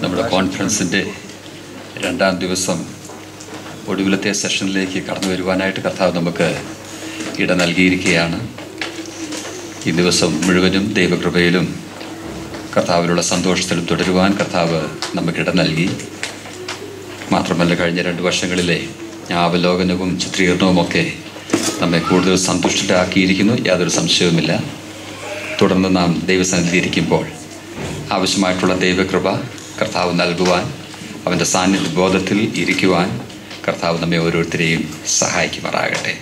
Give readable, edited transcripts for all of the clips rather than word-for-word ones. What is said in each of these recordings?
നമ്മുടെ കോൺഫറൻസിൻ്റെ രണ്ടാം ദിവസം ഒടുവിലത്തെ സെഷനിലേക്ക് കടന്നു വരുവാനായിട്ട് കർത്താവ് നമുക്ക് ഇട നൽകിയിരിക്കുകയാണ്. ഈ ദിവസം മുഴുവനും ദൈവകൃപയിലും കർത്താവിലുള്ള സന്തോഷത്തിലും തുടരുവാൻ കർത്താവ് നമുക്കിട നൽകി. മാത്രമല്ല, കഴിഞ്ഞ 2 വർഷങ്ങളിലെ അവലോകനവും ചിത്രീകരണവുമൊക്കെ നമ്മെ കൂടുതൽ സന്തുഷ്ടരാക്കിയിരിക്കുന്നു, യാതൊരു സംശയവുമില്ല. തുടർന്ന് നാം ദൈവസന്നിധിയിരിക്കുമ്പോൾ ആവശ്യമായിട്ടുള്ള ദൈവകൃപ കർത്താവ് നൽകുവാൻ, അവൻ്റെ സാന്നിധ്യ ബോധത്തിൽ ഇരിക്കുവാൻ കർത്താവ് നമ്മെ ഓരോരുത്തരെയും സഹായിക്കുമാറാകട്ടെ.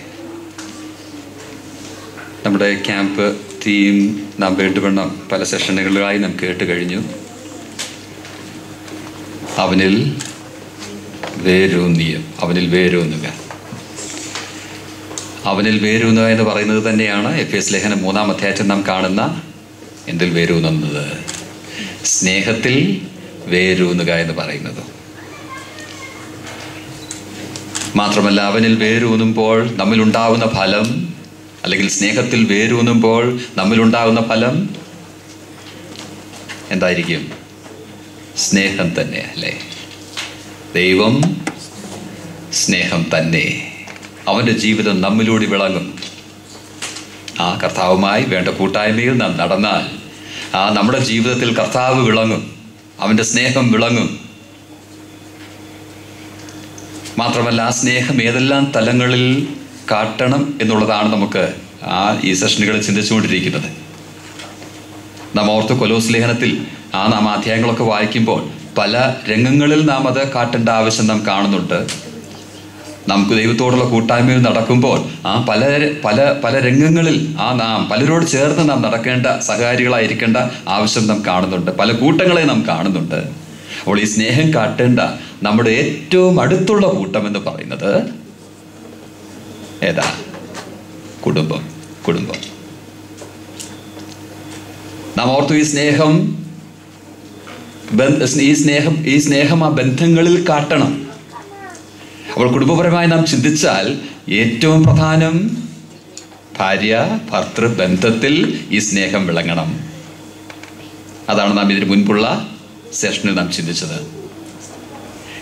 നമ്മുടെ ക്യാമ്പ് തീം നാം വേണ്ടുവണ്ണം പല സെഷനുകളിലായി നാം കേട്ട് കഴിഞ്ഞു. അവനിൽ വേരൂന്നിയും, അവനിൽ വേരൂന്നുക. അവനിൽ വേരൂന്നുക എന്ന് പറയുന്നത് തന്നെയാണ് എഫേസ്യ ലേഖനം 3-ാം അധ്യായത്തിൽ നാം കാണുന്ന എന്തിൽ വേരൂന്നുന്നത്? സ്നേഹത്തിൽ വേരൂന്നുക എന്ന് പറയുന്നത്. മാത്രമല്ല, അവനിൽ വേരൂന്നുമ്പോൾ നമ്മിലുണ്ടാവുന്ന ഫലം, അല്ലെങ്കിൽ സ്നേഹത്തിൽ വേരൂന്നുമ്പോൾ നമ്മിലുണ്ടാവുന്ന ഫലം എന്തായിരിക്കും? സ്നേഹം തന്നെ, അല്ലേ? ദൈവം സ്നേഹം തന്നെ. അവൻ്റെ ജീവിതം നമ്മിലൂടെ വിളങ്ങും. ആ കർത്താവുമായി വേണ്ട കൂട്ടായ്മയിൽ നാം നടന്നാൽ നമ്മുടെ ജീവിതത്തിൽ കർത്താവ് വിളങ്ങും, അവൻ്റെ സ്നേഹം വിളങ്ങും. മാത്രമല്ല, ആ സ്നേഹം ഏതെല്ലാം തലങ്ങളിൽ കാട്ടണം എന്നുള്ളതാണ് നമുക്ക് ഈ സെഷനുകളിൽ ചിന്തിച്ചുകൊണ്ടിരിക്കുന്നത്. നാം ഓർത്ത് കൊലോസ് ലേഖനത്തിൽ നാം അധ്യായങ്ങളൊക്കെ വായിക്കുമ്പോൾ പല രംഗങ്ങളിൽ നാം അത് കാട്ടേണ്ട ആവശ്യം നാം കാണുന്നുണ്ട്. നമുക്ക് ദൈവത്തോടുള്ള കൂട്ടായ്മയിൽ നടക്കുമ്പോൾ പല പല പല രംഗങ്ങളിൽ നാം പലരോട് ചേർന്ന് നാം നടക്കേണ്ട സഹകാരികളായിരിക്കേണ്ട ആവശ്യം നാം കാണുന്നുണ്ട്. പല കൂട്ടങ്ങളെ നാം കാണുന്നുണ്ട്. അപ്പോൾ ഈ സ്നേഹം കാട്ടേണ്ട നമ്മുടെ ഏറ്റവും അടുത്തുള്ള കൂട്ടം എന്ന് പറയുന്നത് ഏതാ? കുടുംബം. നാം ഓർത്തു, ഈ സ്നേഹം ആ ബന്ധങ്ങളിൽ കാട്ടണം. അപ്പോൾ കുടുംബപരമായി നാം ചിന്തിച്ചാൽ ഏറ്റവും പ്രധാനം ഭാര്യ ഭർത്തൃ ബന്ധത്തിൽ ഈ സ്നേഹം വിളങ്ങണം. അതാണ് നാം ഇതിന് മുൻപുള്ള സെഷനിൽ നാം ചിന്തിച്ചത്.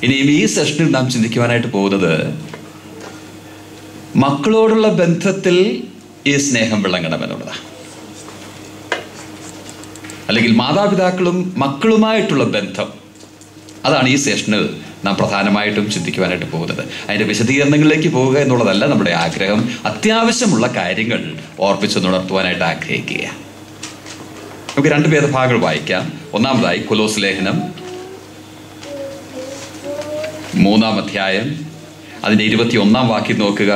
ഇനിയും ഈ സെഷനിൽ നാം ചിന്തിക്കുവാനായിട്ട് പോകുന്നത് മക്കളോടുള്ള ബന്ധത്തിൽ ഈ സ്നേഹം വിളങ്ങണം എന്നുള്ളതാണ്. അല്ലെങ്കിൽ മാതാപിതാക്കളും മക്കളുമായിട്ടുള്ള ബന്ധം, അതാണ് ഈ സെഷനിൽ നാം പ്രധാനമായിട്ടും ചിന്തിക്കുവാനായിട്ട് പോകുന്നത്. അതിൻ്റെ വിശദീകരണങ്ങളിലേക്ക് പോവുക എന്നുള്ളതല്ല നമ്മുടെ ആഗ്രഹം. അത്യാവശ്യമുള്ള കാര്യങ്ങൾ ഓർപ്പിച്ചുണർത്തുവാനായിട്ട് ആഗ്രഹിക്കുക. നമുക്ക് 2 വേദഭാഗങ്ങൾ വായിക്കാം. ഒന്നാമതായി കൊലോസ് ലേഖനം 3-ാം അധ്യായം അതിൻ്റെ 21-ാം വാക്യം നോക്കുക.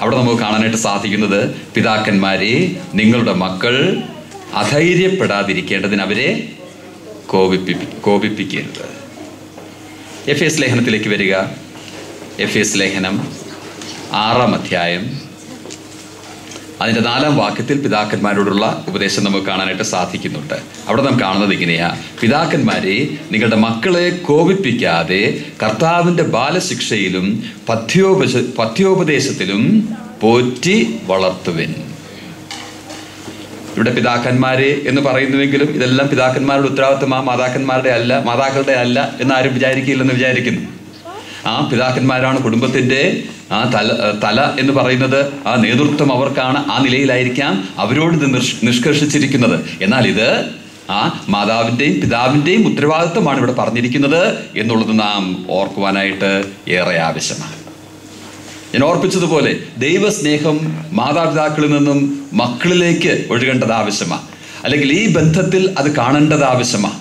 അവിടെ നമുക്ക് കാണാനായിട്ട് സാധിക്കുന്നത്, പിതാക്കന്മാരെ, നിങ്ങളുടെ മക്കൾ അധൈര്യപ്പെടാതിരിക്കേണ്ടതിന് അവരെ കോപിപ്പിക്കരുത്. എഫേസ്യ ലേഖനത്തിലേക്ക് വരിക. എഫേസ്യ ലേഖനം 6-ാം അധ്യായം അതിൻ്റെ 4-ാം വാക്യത്തിൽ പിതാക്കന്മാരോടുള്ള ഉപദേശം നമുക്ക് കാണാനായിട്ട് സാധിക്കുന്നുണ്ട്. അവിടെ നാം കാണുന്നത് ഇങ്ങനെയാ: പിതാക്കന്മാരെ, നിങ്ങളുടെ മക്കളെ കോപിപ്പിക്കാതെ കർത്താവിൻ്റെ ബാലശിക്ഷയിലും പഥ്യോപദേശത്തിലും പോറ്റി വളർത്തുവിൻ. ഇവിടെ പിതാക്കന്മാരെ എന്ന് പറയുന്നുവെങ്കിലും ഇതെല്ലാം പിതാക്കന്മാരുടെ ഉത്തരവാദിത്വം മാതാക്കളുടെ അല്ല എന്നാരും വിചാരിക്കില്ലെന്ന് വിചാരിക്കുന്നു. പിതാക്കന്മാരാണ് കുടുംബത്തിൻ്റെ തല എന്ന് പറയുന്നത്. നേതൃത്വം അവർക്കാണ്. ആ നിലയിലായിരിക്കാം അവരോട് ഇത് നിഷ്കർഷിച്ചിരിക്കുന്നത്. എന്നാൽ ഇത് മാതാവിൻ്റെയും പിതാവിൻ്റെയും ഉത്തരവാദിത്വമാണ് ഇവിടെ പറഞ്ഞിരിക്കുന്നത് എന്നുള്ളത് നാം ഓർക്കുവാനായിട്ട് ഏറെ ആവശ്യമാണ്. ഞാൻ ഓർപ്പിച്ചതുപോലെ ദൈവസ്നേഹം മാതാപിതാക്കളിൽ നിന്നും മക്കളിലേക്ക് ഒഴുകേണ്ടത് ആവശ്യമാണ്. അല്ലെങ്കിൽ ഈ ബന്ധത്തിൽ അത് കാണേണ്ടത് ആവശ്യമാണ്.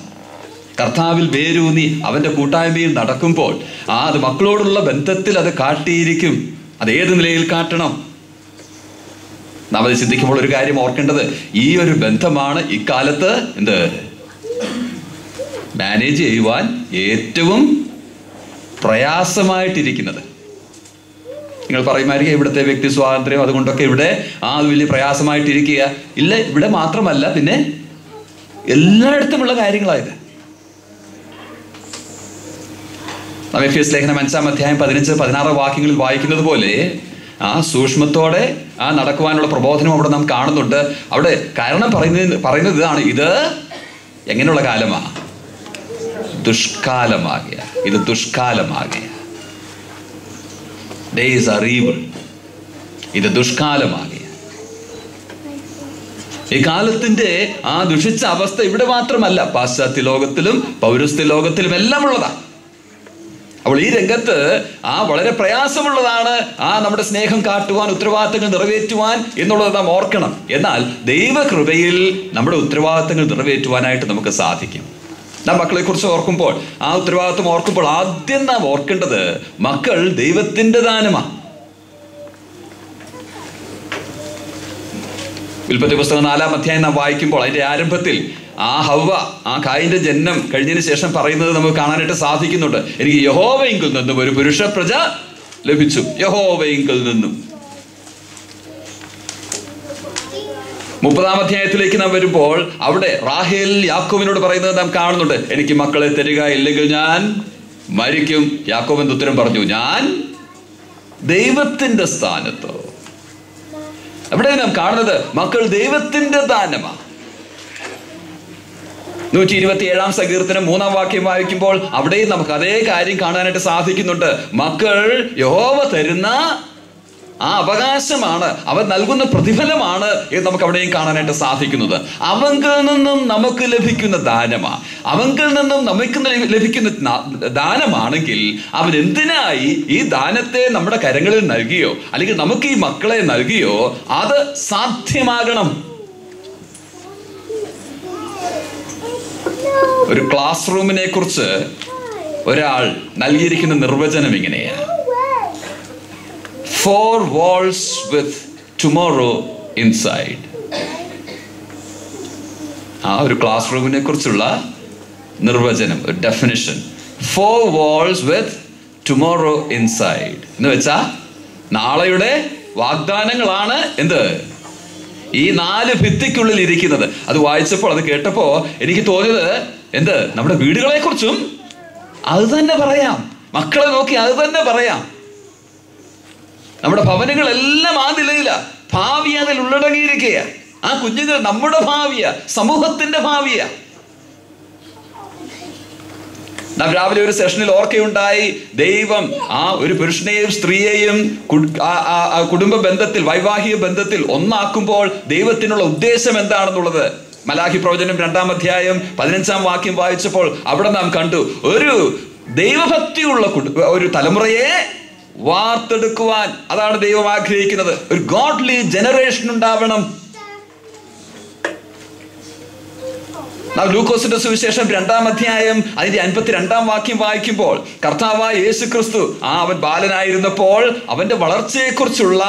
കർത്താവിൽ വേരൂന്നി അവൻ്റെ കൂട്ടായ്മയിൽ നടക്കുമ്പോൾ അത് മക്കളോടുള്ള ബന്ധത്തിൽ അത് കാട്ടിയിരിക്കും. അത് ഏത് നിലയിൽ കാട്ടണം? നാം അത് ചിന്തിക്കുമ്പോൾ ഒരു കാര്യം ഓർക്കേണ്ടത്, ഈ ഒരു ബന്ധമാണ് ഇക്കാലത്ത് മാനേജ് ചെയ്യുവാൻ ഏറ്റവും പ്രയാസമായിട്ടിരിക്കുന്നത്. നിങ്ങൾ പറയുമായിരിക്കും, ഇവിടുത്തെ വ്യക്തി സ്വാതന്ത്ര്യം അതുകൊണ്ടൊക്കെ ഇവിടെ അത് വലിയ പ്രയാസമായിട്ടിരിക്കുക. ഇല്ല, ഇവിടെ മാത്രമല്ല, പിന്നെ എല്ലായിടത്തുമുള്ള കാര്യങ്ങളായത്. എഫേസ്യ ലേഖനം 5-ാം അധ്യായം 15-16 വാക്യങ്ങളിൽ വായിക്കുന്നത് പോലെ സൂക്ഷ്മത്തോടെ നടക്കുവാനുള്ള പ്രബോധനം അവിടെ നാം കാണുന്നുണ്ട്. അവിടെ കാരണം പറയുന്നത് ഇതാണ്: ഇത് എങ്ങനെയുള്ള കാലമാണ്? ദുഷ്കാലമാകയാൽ. ഇത് ദുഷ്കാലമാകയാൽ. Days are evil. ഇത് ദുഷ്കാലമാകയാൽ. ഈ കാലത്തിന്റെ ആ ദുഷിച്ച അവസ്ഥ ഇവിടെ മാത്രമല്ല, പാശ്ചാത്യ ലോകത്തിലും പൗരസ്ത്യ ലോകത്തിലും എല്ലാം ഉള്ളതാണ്. അപ്പോൾ ഈ രംഗത്ത് വളരെ പ്രയാസമുള്ളതാണ് നമ്മുടെ സ്നേഹം കാട്ടുവാൻ, ഉത്തരവാദിത്തങ്ങൾ നിറവേറ്റുവാൻ എന്നുള്ളത് നാം ഓർക്കണം. എന്നാൽ ദൈവകൃപയിൽ നമ്മുടെ ഉത്തരവാദിത്തങ്ങൾ നിറവേറ്റുവാനായിട്ട് നമുക്ക് സാധിക്കും. നാം മക്കളെ കുറിച്ച് ഓർക്കുമ്പോൾ, ആ ഉത്തരവാദിത്വം ഓർക്കുമ്പോൾ ആദ്യം നാം ഓർക്കേണ്ടത് മക്കൾ ദൈവത്തിന്റെ ദാനമാണ്. ഉൽപ്പത്തി പുസ്തകം 4-ാം അധ്യായം നാം വായിക്കുമ്പോൾ അതിന്റെ ആരംഭത്തിൽ ഹവ്വ കായിന്റെ ജനനം കഴിഞ്ഞതിന് ശേഷം പറയുന്നത് നമുക്ക് കാണാനായിട്ട് സാധിക്കുന്നുണ്ട്. എനിക്ക് യഹോവയിങ്കിൽ നിന്നും ഒരു പുരുഷ പ്രജ ലഭിച്ചു. യഹോവയിങ്കിൽ നിന്നും. 30-ാം അധ്യായത്തിലേക്ക് നാം വരുമ്പോൾ അവിടെ റാഹേൽ യാക്കോബിനോട് പറയുന്നത് നാം കാണുന്നുണ്ട്. എനിക്ക് മക്കളെ തരിക, ഇല്ലെങ്കിൽ ഞാൻ മരിക്കും. യാക്കോബ് എന്ന് ഉത്തരം പറഞ്ഞു, ഞാൻ ദൈവത്തിന്റെ സ്ഥാനത്തോ. അവിടെ നാം കാണുന്നത് മക്കൾ ദൈവത്തിന്റെ ദാനമാണ്. 127-ാം സങ്കീർത്തനം 3-ാം വാക്യം വായിക്കുമ്പോൾ അവിടെയും നമുക്ക് അതേ കാര്യം കാണാനായിട്ട് സാധിക്കുന്നുണ്ട്. മക്കൾ യഹോവ തരുന്ന അവകാശമാണ്, അവൻ നൽകുന്ന പ്രതിഫലമാണ് എന്ന് നമുക്ക് അവിടെയും കാണാനായിട്ട് സാധിക്കുന്നത്. അവങ്കിൽ നിന്നും നമുക്ക് ലഭിക്കുന്ന ദാനമാണ്. അവങ്കിൽ നിന്നും നമുക്ക് ലഭിക്കുന്ന ദാനമാണെങ്കിൽ അവൻ എന്തിനായി ഈ ദാനത്തെ നമ്മുടെ കരങ്ങളിൽ നൽകിയോ, അല്ലെങ്കിൽ നമുക്ക് ഈ മക്കളെ നൽകിയോ, അത് സാധ്യമാകണം. ഒരു ക്ലാസ് റൂമിനെ കുറിച്ച് ഒരാൾ നൽകിയിരിക്കുന്ന നിർവചനം ഇങ്ങനെയാണ്: 4 walls with tomorrow inside. ഒരു ക്ലാസ് റൂമിനെ കുറിച്ചുള്ള നിർവചനം, ഒരു definition. 4 walls with tomorrow inside എന്ന് വെച്ചാ നാളെയുടെ വാഗ്ദാനങ്ങളാണ് ഈ 4 ഭിത്തിക്കുള്ളിൽ ഇരിക്കുന്നത്. അത് വായിച്ചപ്പോൾ, അത് കേട്ടപ്പോ എനിക്ക് തോന്നിയത് നമ്മുടെ വീടുകളെ കുറിച്ചും അത് തന്നെ പറയാം, മക്കളെ നോക്കി അത് തന്നെ പറയാം. നമ്മുടെ ഭവനങ്ങളെല്ലാം ആ നിലയില, ഭാവി അതിൽ ഉള്ളടങ്ങിയിരിക്കുക. ആ കുഞ്ഞുങ്ങൾ നമ്മുടെ ഭാവിയാ, സമൂഹത്തിന്റെ ഭാവിയാ. നാം രാവിലെ ഒരു സെഷനിൽ ഓർക്കുകയുണ്ടായി, ദൈവം ഒരു പുരുഷനെയും സ്ത്രീയെയും കുടുംബ ബന്ധത്തിൽ, വൈവാഹിക ബന്ധത്തിൽ ഒന്നാക്കുമ്പോൾ ദൈവത്തിനുള്ള ഉദ്ദേശം എന്താണെന്നുള്ളത്. മലാഖി പ്രവചനം 2-ാം അധ്യായം 15-ാം വാക്യം വായിച്ചപ്പോൾ അവിടെ നാം കണ്ടു, ഒരു ദൈവഭക്തിയുള്ള ഒരു തലമുറയെ വാർത്തെടുക്കുവാൻ അതാണ് ദൈവം ആഗ്രഹിക്കുന്നത്. ഒരു ഗോഡ്ലി ജനറേഷൻ ഉണ്ടാവണം. ലൂക്കോസിന്റെ സുവിശേഷം 2-ാം അധ്യായം അതിന്റെ 52-ാം വാക്യം വായിക്കുമ്പോൾ കർത്താവായ യേശുക്രിസ്തു അവൻ ബാലനായിരുന്നപ്പോൾ അവന്റെ വളർച്ചയെക്കുറിച്ചുള്ള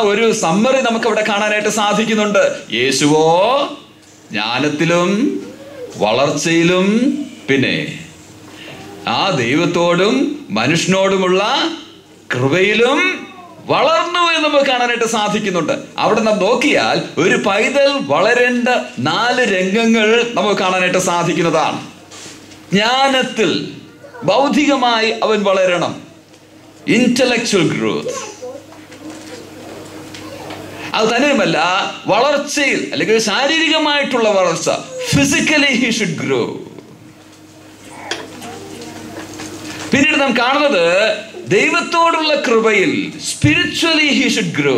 ഒരു സമ്മറി നമുക്ക് അവിടെ കാണാനായിട്ട് സാധിക്കുന്നുണ്ട്. യേശുവോ ജ്ഞാനത്തിലും വളർച്ചയിലും പിന്നെ ദൈവത്തോടും മനുഷ്യനോടുമുള്ള കൃപയിലും വളർന്നു എന്ന് നമുക്ക് കാണാനായിട്ട് സാധിക്കുന്നുണ്ട്. അവിടെ നാം നോക്കിയാൽ ഒരു പൈതൽ വളരേണ്ട 4 രംഗങ്ങൾ നമുക്ക് കാണാനായിട്ട് സാധിക്കുന്നതാണ്. ജ്ഞാനത്തിൽ ബൗദ്ധികമായി അവൻ വളരണം, ഇന്റലക്ച്വൽ ഗ്രോത്ത്. അത് തന്നെയുമല്ല, വളർച്ചയിൽ അല്ലെങ്കിൽ ശാരീരികമായിട്ടുള്ള വളർച്ച, ഫിസിക്കലി ഹി ഷുഡ് ഗ്രോ. പിന്നീട് നാം കാണുന്നത് ദൈവത്തോടുള്ള കൃപയിൽ, സ്പിരിച്വലി ഹി ഷുഡ് ഗ്രോ.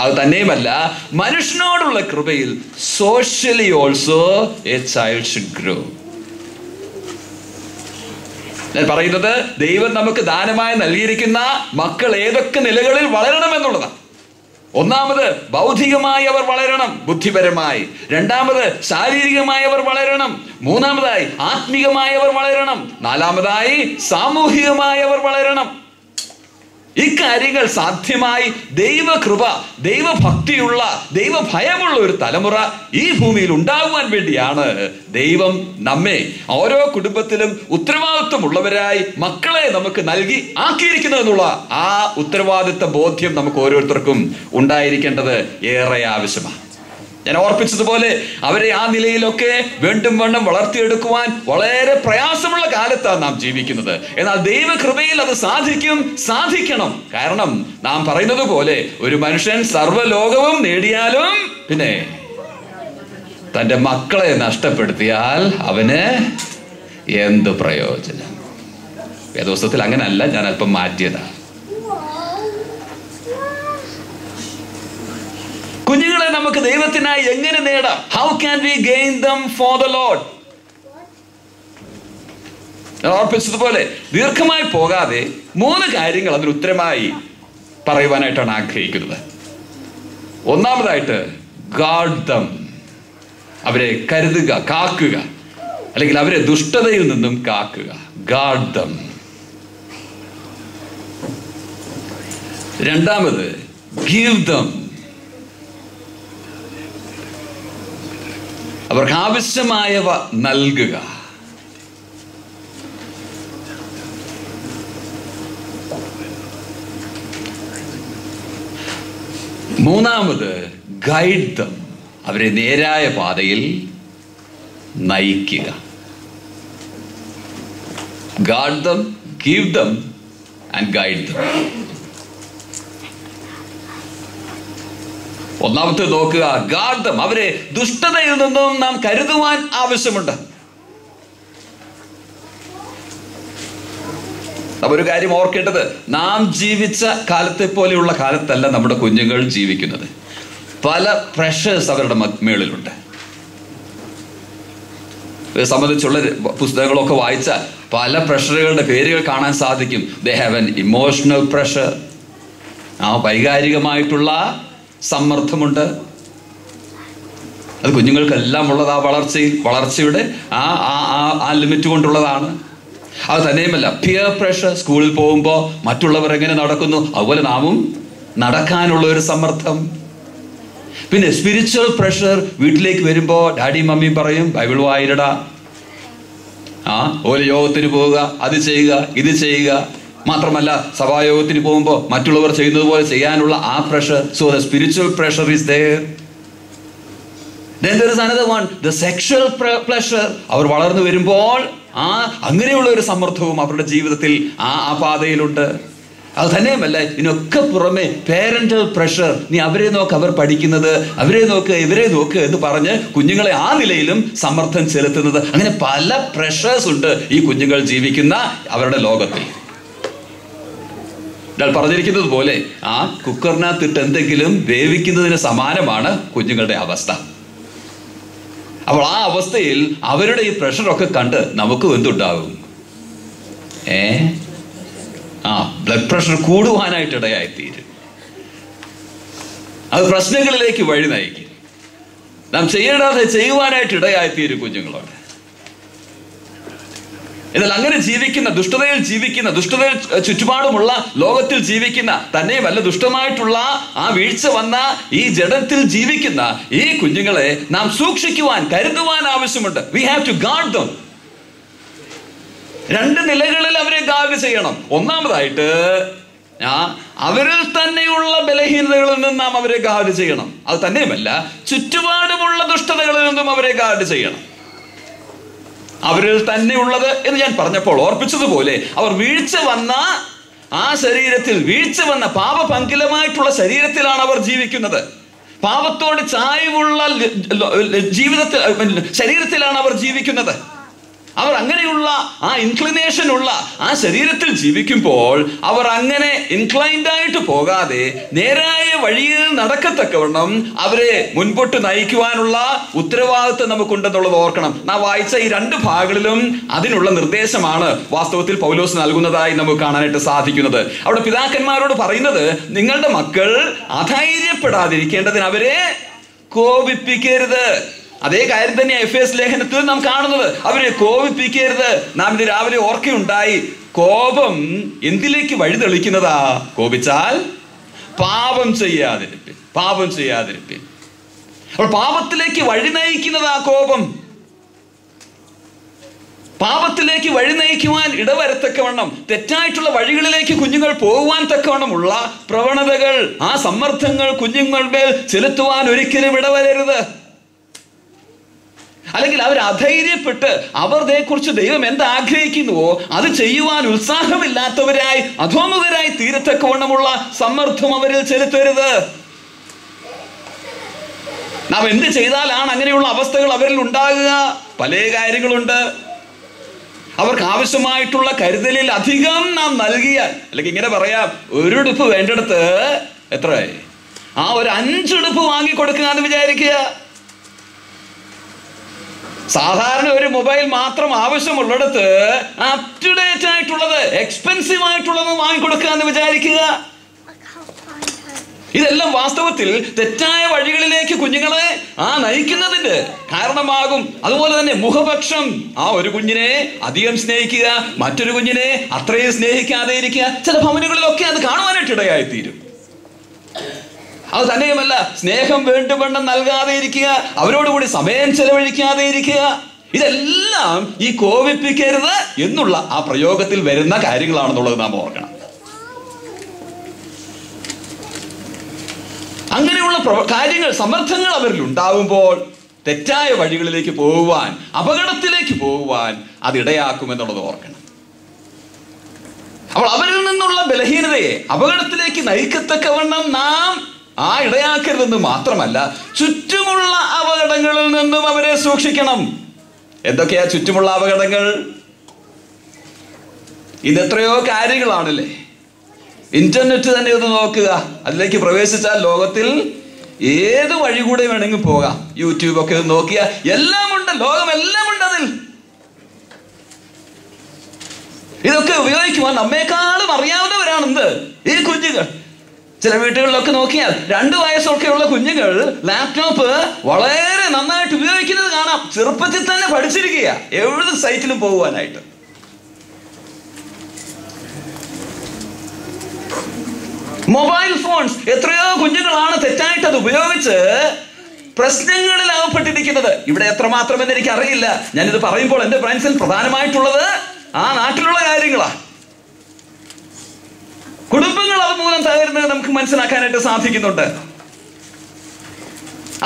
അത് തന്നെയുമല്ല, മനുഷ്യനോടുള്ള കൃപയിൽ, socially also A child should grow. ഞാൻ പറയുന്നത് ദൈവം നമുക്ക് ദാനമായി നൽകിയിരിക്കുന്ന മക്കൾ ഏതൊക്കെ നിലകളിൽ വളരണമെന്നുള്ളതാണ്. ഒന്നാമത് ബൗദ്ധികമായി അവർ വളരണം, ബുദ്ധിപരമായി. രണ്ടാമത് ശാരീരികമായി അവർ വളരണം. മൂന്നാമതായി ആത്മീകമായി അവർ വളരണം. നാലാമതായി സാമൂഹികമായി അവർ വളരണം. ഇക്കാര്യങ്ങൾ സാധ്യമായി ദൈവകൃപ, ദൈവഭക്തിയുള്ള, ദൈവഭയമുള്ള ഒരു തലമുറ ഈ ഭൂമിയിൽ ഉണ്ടാകുവാൻ വേണ്ടിയാണ് ദൈവം നമ്മെ ഓരോ കുടുംബത്തിലും ഉത്തരവാദിത്വമുള്ളവരായി മക്കളെ നമുക്ക് നൽകി ആക്കിയിരിക്കുന്നത് എന്നുള്ള ആ ഉത്തരവാദിത്വ ബോധ്യം നമുക്ക് ഓരോരുത്തർക്കും ഉണ്ടായിരിക്കേണ്ടത് ഏറെ ആവശ്യമാണ്. ഞാൻ ഓർപ്പിച്ചതുപോലെ അവരെ ആ നിലയിലൊക്കെ വീണ്ടും വണ്ണം വളർത്തിയെടുക്കുവാൻ വളരെ പ്രയാസമുള്ള കാലത്താണ് നാം ജീവിക്കുന്നത്. എന്നാൽ ദൈവകൃപയിൽ അത് സാധിക്കണം. കാരണം നാം പറയുന്നത് പോലെ ഒരു മനുഷ്യൻ സർവ്വലോകവും നേടിയാലും പിന്നെ തൻ്റെ മക്കളെ നഷ്ടപ്പെടുത്തിയാൽ അവന് എന്ത് പ്രയോജനം? വേദപുസ്തകത്തിൽ അങ്ങനല്ല, ഞാൻ അല്പം മാറ്റിയതാണ്. കുഞ്ഞുങ്ങളെ നമുക്ക് ദൈവത്തിനായി എങ്ങനെ നേടാം? How can we gain them for the lord? ഓർപ്പിച്ചതുപോലെ ദീർഘമായി പോകാതെ 3 കാര്യങ്ങൾ അതിന് ഉത്തരമായി പറയുവാനായിട്ടാണ് ആഗ്രഹിക്കുന്നത്. ഒന്നാമതായിട്ട്, ഗാർഡ് ദം, അവരെ കരുതുക, കാക്കുക, അല്ലെങ്കിൽ അവരെ ദുഷ്ടതയിൽ നിന്നും കാക്കുക. ഗാർഡ് ദം. രണ്ടാമത്, ഗിവ് ദം, അവർക്ക് ആവശ്യമായവ നൽകുക. മൂന്നാമത്, ഗൈഡ് ദം, അവരെ നേരായ പാതയിൽ നയിക്കുക. Guard dum, give them and guide dum. ഒന്നാമത്തെ നോക്കുക, ഗാർഡ് ദം, അവരെ ദുഷ്ടതയിൽ നിന്നും നാം കരുതുവാൻ ആവശ്യമുണ്ട്. ഒരു കാര്യം ഓർക്കേണ്ടത്, നാം ജീവിച്ച കാലത്തെ പോലെയുള്ള കാലത്തല്ല നമ്മുടെ കുഞ്ഞുങ്ങൾ ജീവിക്കുന്നത്. പല പ്രഷേഴ്സ് അവരുടെ മേളിലുണ്ട്. ഇത് സംബന്ധിച്ചുള്ള പുസ്തകങ്ങളൊക്കെ വായിച്ചാൽ പല പ്രഷറുകളുടെ പേരുകൾ കാണാൻ സാധിക്കും. They have an emotional pressure, വൈകാരികമായിട്ടുള്ള സമ്മർദ്ദമുണ്ട്. അത് കുഞ്ഞുങ്ങൾക്കെല്ലാം ഉള്ളത് ആ വളർച്ചയുടെ ആ ലിമിറ്റ് കൊണ്ടുള്ളതാണ്. അത് തന്നെയുമല്ല, പിയർ പ്രഷർ, സ്കൂളിൽ പോകുമ്പോൾ മറ്റുള്ളവർ എങ്ങനെ നടക്കുന്നു അതുപോലെ നാമും നടക്കാനുള്ള ഒരു സമ്മർദ്ദം. പിന്നെ സ്പിരിച്വൽ പ്രഷർ, വീട്ടിലേക്ക് വരുമ്പോൾ ഡാഡിയും മമ്മിയും പറയും ബൈബിൾ വായിരടാ, ഓരോ യോഗത്തിന് പോവുക, അത് ചെയ്യുക, ഇത് ചെയ്യുക. മാത്രമല്ല സഭായോഗത്തിന് പോകുമ്പോൾ മറ്റുള്ളവർ ചെയ്യുന്നത് പോലെ ചെയ്യാനുള്ള ആ pressure. So the spiritual pressure is there. Then there is another one, the sexual pleasure. അവർ വളർന്നു വരുമ്പോൾ അങ്ങനെയുള്ള ഒരു സമ്മർദ്ദവും അവരുടെ ജീവിതത്തിൽ ആ പാതയിലുണ്ട്. അത് തന്നെയുമല്ല, ഇതിനൊക്കെ പുറമെ പേരന്റൽ പ്രഷർ. നീ അവരെ നോക്ക്, അവർ പഠിക്കുന്നത്, അവരെ നോക്ക്, ഇവരെ നോക്ക് എന്ന് പറഞ്ഞ് കുഞ്ഞുങ്ങളെ ആ നിലയിലും സമ്മർദ്ദം ചെലുത്തുന്നത്. അങ്ങനെ പല പ്രഷേഴ്സ് ഉണ്ട് ഈ കുഞ്ഞുങ്ങൾ ജീവിക്കുന്ന അവരുടെ ലോകത്തിൽ. ഞാൻ പറഞ്ഞിരിക്കുന്നത് പോലെ ആ കുക്കറിനകത്തിട്ട് എന്തെങ്കിലും വേവിക്കുന്നതിന് സമാനമാണ് കുഞ്ഞുങ്ങളുടെ അവസ്ഥ. അപ്പോൾ ആ അവസ്ഥയിൽ അവരുടെ ഈ പ്രഷറൊക്കെ കണ്ട് നമുക്കും എന്തുണ്ടാവും? ബ്ലഡ് പ്രഷർ കൂടുവാനായിട്ട് ഇടയായിത്തീരും. അത് പ്രശ്നങ്ങളിലേക്ക് വഴി നയിക്കും. നാം ചെയ്യേണ്ടാതെ ചെയ്യുവാനായിട്ട് ഇടയായിത്തീരും കുഞ്ഞുങ്ങളോട്. എന്നാൽ അങ്ങനെ ജീവിക്കുന്ന, ദുഷ്ടതയിൽ ചുറ്റുപാടുമുള്ള ലോകത്തിൽ ജീവിക്കുന്ന, തന്നെയുമല്ല ദുഷ്ടമായിട്ടുള്ള ആ വീഴ്ച വന്ന ഈ ജഡത്തിൽ ജീവിക്കുന്ന ഈ കുഞ്ഞുങ്ങളെ നാം സൂക്ഷിക്കുവാൻ, കരുതുവാൻ ആവശ്യമുണ്ട്. We have to guard them. 2 നിലകളിൽ അവരെ ഗാർഡ് ചെയ്യണം. ഒന്നാമതായിട്ട് അവരിൽ തന്നെയുള്ള ബലഹീനതകളിൽ നിന്നും നാം അവരെ ഗാർഡ് ചെയ്യണം. അത് തന്നെയുമല്ല ചുറ്റുപാടുമുള്ള ദുഷ്ടതകളിൽ നിന്നും അവരെ ഗാർഡ് ചെയ്യണം. അവരിൽ തന്നെ ഉള്ളത് എന്ന് ഞാൻ പറഞ്ഞപ്പോൾ ഓർപ്പിച്ചതുപോലെ, അവർ വീഴ്ച വന്ന ആ ശരീരത്തിൽ, വീഴ്ച വന്ന പാപപങ്കിലമായിട്ടുള്ള ശരീരത്തിലാണ് അവർ ജീവിക്കുന്നത്. പാപത്തോട് ചായ്വുള്ള ശരീരത്തിലാണ് അവർ ജീവിക്കുന്നത്. അവർ അങ്ങനെയുള്ള ആ ഇൻക്ലിനേഷൻ ഉള്ള ആ ശരീരത്തിൽ ജീവിക്കുമ്പോൾ അവർ അങ്ങനെ ഇൻക്ലൈൻഡ് ആയിട്ട് പോകാതെ നേരായ വഴിയിൽ നടക്കത്തക്കവണ്ണം അവരെ മുൻപോട്ട് നയിക്കുവാനുള്ള ഉത്തരവാദിത്വം നമുക്കുണ്ടെന്നുള്ളത് ഓർക്കണം. നാം വായിച്ച ഈ 2 ഭാഗങ്ങളിലും അതിനുള്ള നിർദ്ദേശമാണ് വാസ്തവത്തിൽ പൗലോസ് നൽകുന്നതായി നമുക്ക് കാണാനായിട്ട് സാധിക്കുന്നത്. അവിടെ പിതാക്കന്മാരോട് പറയുന്നത്, നിങ്ങളുടെ മക്കൾ അധൈര്യപ്പെടാതിരിക്കേണ്ടതിന് അവരെ കോപിപ്പിക്കരുത്. അതേ കാര്യം തന്നെ എഫേസ് ലേഖനത്തിൽ നാം കാണുന്നത്. അവരെ കോപിപ്പിക്കരുത്. നാം ഇത് രാവിലെ ഓർക്കുകയുണ്ടായി. കോപം എന്തിലേക്ക് വഴിതെളിക്കുന്നതാ? കോപിച്ചാൽ പാപം ചെയ്യാതിരിപ്പിൻ. അപ്പോൾ പാപത്തിലേക്ക് വഴി നയിക്കുന്നതാ കോപം. പാപത്തിലേക്ക് വഴി നയിക്കുവാൻ ഇടവരത്തക്കവണ്ണം, തെറ്റായിട്ടുള്ള വഴികളിലേക്ക് കുഞ്ഞുങ്ങൾ പോകുവാൻ തക്കവണ്ണമുള്ള പ്രവണതകൾ, ആ സമ്മർദ്ദങ്ങൾ കുഞ്ഞുങ്ങളുടെ മേൽ ചെലുത്തുവാൻ ഒരിക്കലും ഇടവരരുത്. അല്ലെങ്കിൽ അവർ അധൈര്യപ്പെട്ട് അവരെക്കുറിച്ച് ദൈവം എന്താഗ്രഹിക്കുന്നുവോ അത് ചെയ്യുവാൻ ഉത്സാഹമില്ലാത്തവരായി, അധോമുഖരായി തീരത്തക്കവണ്ണമുള്ള സമ്മർദ്ദം അവരിൽ ചെലുത്തരുത്. നാം എന്ത് ചെയ്താലാണ് അങ്ങനെയുള്ള അവസ്ഥകൾ അവരിൽ ഉണ്ടാകുക? പല കാര്യങ്ങളുണ്ട്. അവർക്ക് ആവശ്യമായിട്ടുള്ള കരുതലിൽ അധികം നാം നൽകിയാൽ, അല്ലെങ്കിൽ ഇങ്ങനെ പറയാം, ഒരു ഉടുപ്പ് വേണ്ടടുത്ത് എത്രയായി ഒരു 5 ഉടുപ്പ് വാങ്ങിക്കൊടുക്കുക എന്ന് വിചാരിക്കുക. സാധാരണ ഒരു മൊബൈൽ മാത്രം ആവശ്യമുള്ളിടത്ത് അപ് ടു ഡേറ്റ് ആയിട്ടുള്ളത്, എക്സ്പെൻസീവ് ആയിട്ടുള്ളത് വാങ്ങിക്കൊടുക്കുക എന്ന് വിചാരിക്കുക. ഇതെല്ലാം വാസ്തവത്തിൽ തെറ്റായ വഴികളിലേക്ക് കുഞ്ഞുങ്ങളെ നയിക്കുന്നതിന്റെ കാരണമാകും. അതുപോലെ തന്നെ മുഖപക്ഷം, ഒരു കുഞ്ഞിനെ അധികം സ്നേഹിക്കുക, മറ്റൊരു കുഞ്ഞിനെ അത്രയും സ്നേഹിക്കാതെ ഇരിക്കുക. ചില ഭവനങ്ങളിലൊക്കെ അത് കാണുവാനായിട്ട് ഇടയായിത്തീരും. അത് തന്നെയുമല്ല, സ്നേഹം വേണ്ടുവണ്ണം നൽകാതെ ഇരിക്കുക, അവരോടുകൂടി സമയം ചെലവഴിക്കാതെ ഇരിക്കുക. ഇതെല്ലാം ഈ കോപിപ്പിക്കരുത് എന്നുള്ള ആ പ്രയോഗത്തിൽ വരുന്ന കാര്യങ്ങളാണെന്നുള്ളത് നാം ഓർക്കണം. അങ്ങനെയുള്ള കാര്യങ്ങൾ, സമ്മർദ്ദങ്ങൾ അവരിൽ ഉണ്ടാവുമ്പോൾ തെറ്റായ വഴികളിലേക്ക് പോകുവാൻ, അപകടത്തിലേക്ക് പോകുവാൻ അതിടയാക്കുമെന്നുള്ളത് ഓർക്കണം. അപ്പോൾ അവരിൽ നിന്നുള്ള ബലഹീനതയെ അപകടത്തിലേക്ക് നയിക്കത്തക്കവണ്ണം നാം ഇടയാക്കരുതെന്ന് മാത്രമല്ല, ചുറ്റുമുള്ള അപകടങ്ങളിൽ നിന്നും അവരെ സൂക്ഷിക്കണം. എന്തൊക്കെയാ ചുറ്റുമുള്ള അപകടങ്ങൾ? ഇതെത്രയോ കാര്യങ്ങളാണല്ലേ. ഇന്റർനെറ്റ് തന്നെ ഒന്ന് നോക്കുക, അതിലേക്ക് പ്രവേശിച്ചാൽ ലോകത്തിൽ ഏത് വഴി കൂടെ വേണമെങ്കിൽ പോകാം. യൂട്യൂബൊക്കെ നോക്കിയാൽ എല്ലാം ഉണ്ട്, ലോകമെല്ലാം ഉണ്ട് അതിൽ. ഇതൊക്കെ ഉപയോഗിക്കുവാൻ നമ്മെക്കാളും അറിയാവുന്നവരാണെന്ത് ഈ കുഞ്ഞുങ്ങൾ. ചില വീട്ടുകളിലൊക്കെ നോക്കിയാൽ 2 വയസ്സൊക്കെയുള്ള കുഞ്ഞുങ്ങൾ ലാപ്ടോപ്പ് വളരെ നന്നായിട്ട് ഉപയോഗിക്കുന്നത് കാണാം. ചെറുപ്പത്തിൽ തന്നെ പഠിച്ചിരിക്കുക ഏത് സൈറ്റിലും പോകുവാനായിട്ട്. മൊബൈൽ ഫോൺസ് എത്രയോ കുഞ്ഞുങ്ങളാണ് തെറ്റായിട്ട് അത് ഉപയോഗിച്ച് പ്രശ്നങ്ങളിൽ അകപ്പെട്ടിരിക്കുന്നത്. ഇവിടെ എത്രമാത്രം എന്ന് എനിക്ക് അറിയില്ല. ഞാനിത് പറയുമ്പോൾ എന്റെ ഫ്രണ്ട്സിൽ പ്രധാനമായിട്ടുള്ളത് നാട്ടിലുള്ള കാര്യങ്ങളാണ്. കുടുംബങ്ങൾ അത് മൂലം തകരുന്നത് നമുക്ക് മനസ്സിലാക്കാനായിട്ട് സാധിക്കുന്നുണ്ട്.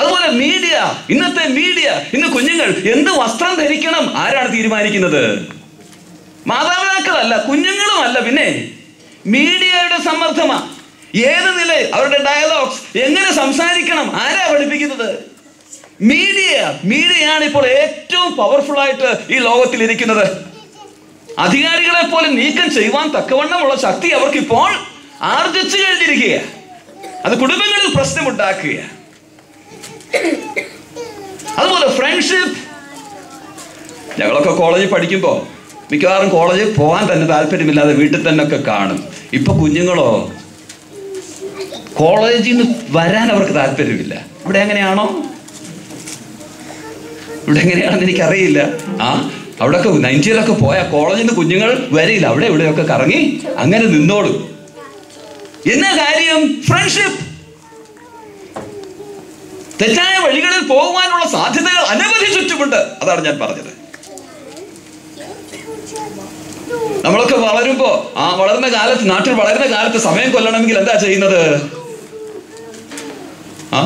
അതുപോലെ മീഡിയ, ഇന്നത്തെ മീഡിയ, ഇന്ന് കുഞ്ഞുങ്ങൾ എന്ത് വസ്ത്രം ധരിക്കണം ആരാണ് തീരുമാനിക്കുന്നത്? മാതാപിതാക്കളല്ല, കുഞ്ഞുങ്ങളുമല്ല, പിന്നെ മീഡിയയുടെ സമ്മർദ്ദമാണ്. ഏത് നില, അവരുടെ ഡയലോഗ്സ്, എങ്ങനെ സംസാരിക്കണം ആരാ പഠിപ്പിക്കുന്നത്? മീഡിയയാണ് ഇപ്പോൾ ഏറ്റവും പവർഫുൾ ആയിട്ട് ഈ ലോകത്തിൽ ഇരിക്കുന്നത്. അധികാരികളെ പോലെ നീക്കം ചെയ്യുവാൻ തക്കവണ്ണമുള്ള ശക്തി അവർക്കിപ്പോൾ ആർജിച്ചു കഴിഞ്ഞിരിക്കുക. അത് കുടുംബങ്ങളിൽ പ്രശ്നമുണ്ടാക്കുക. അതുപോലെ ഫ്രണ്ട്ഷിപ്പ്. ഞങ്ങളൊക്കെ കോളേജിൽ പഠിക്കുമ്പോൾ മിക്കവാറും കോളേജിൽ പോകാൻ തന്നെ താല്പര്യമില്ലാതെ വീട്ടിൽ തന്നെ ഒക്കെ കാണും. ഇപ്പൊ കുഞ്ഞുങ്ങളോ കോളേജിൽ നിന്ന് വരാൻ അവർക്ക് താല്പര്യമില്ല. ഇവിടെ എങ്ങനെയാണോ? ഇവിടെ എങ്ങനെയാണെന്ന് എനിക്കറിയില്ല. അവിടെയൊക്കെ 90-ലൊക്കെ പോയാൽ കോളേജിൽ നിന്ന് കുഞ്ഞുങ്ങൾ വരില്ല, അവിടെ ഇവിടെയൊക്കെ കറങ്ങി അങ്ങനെ നിന്നോളും. എന്നാ കാര്യം? ഫ്രണ്ട്ഷിപ്പ്. തെറ്റായ വഴികളിൽ പോകുവാനുള്ള സാധ്യതകൾ അനവധി ചുറ്റുമുണ്ട്. അതാണ് ഞാൻ പറഞ്ഞത്. നമ്മളൊക്കെ വളരുമ്പോ വളർന്ന കാലത്ത്, നാട്ടിൽ വളരുന്ന കാലത്ത് സമയം കൊല്ലണമെങ്കിൽ എന്താ ചെയ്യുന്നത്?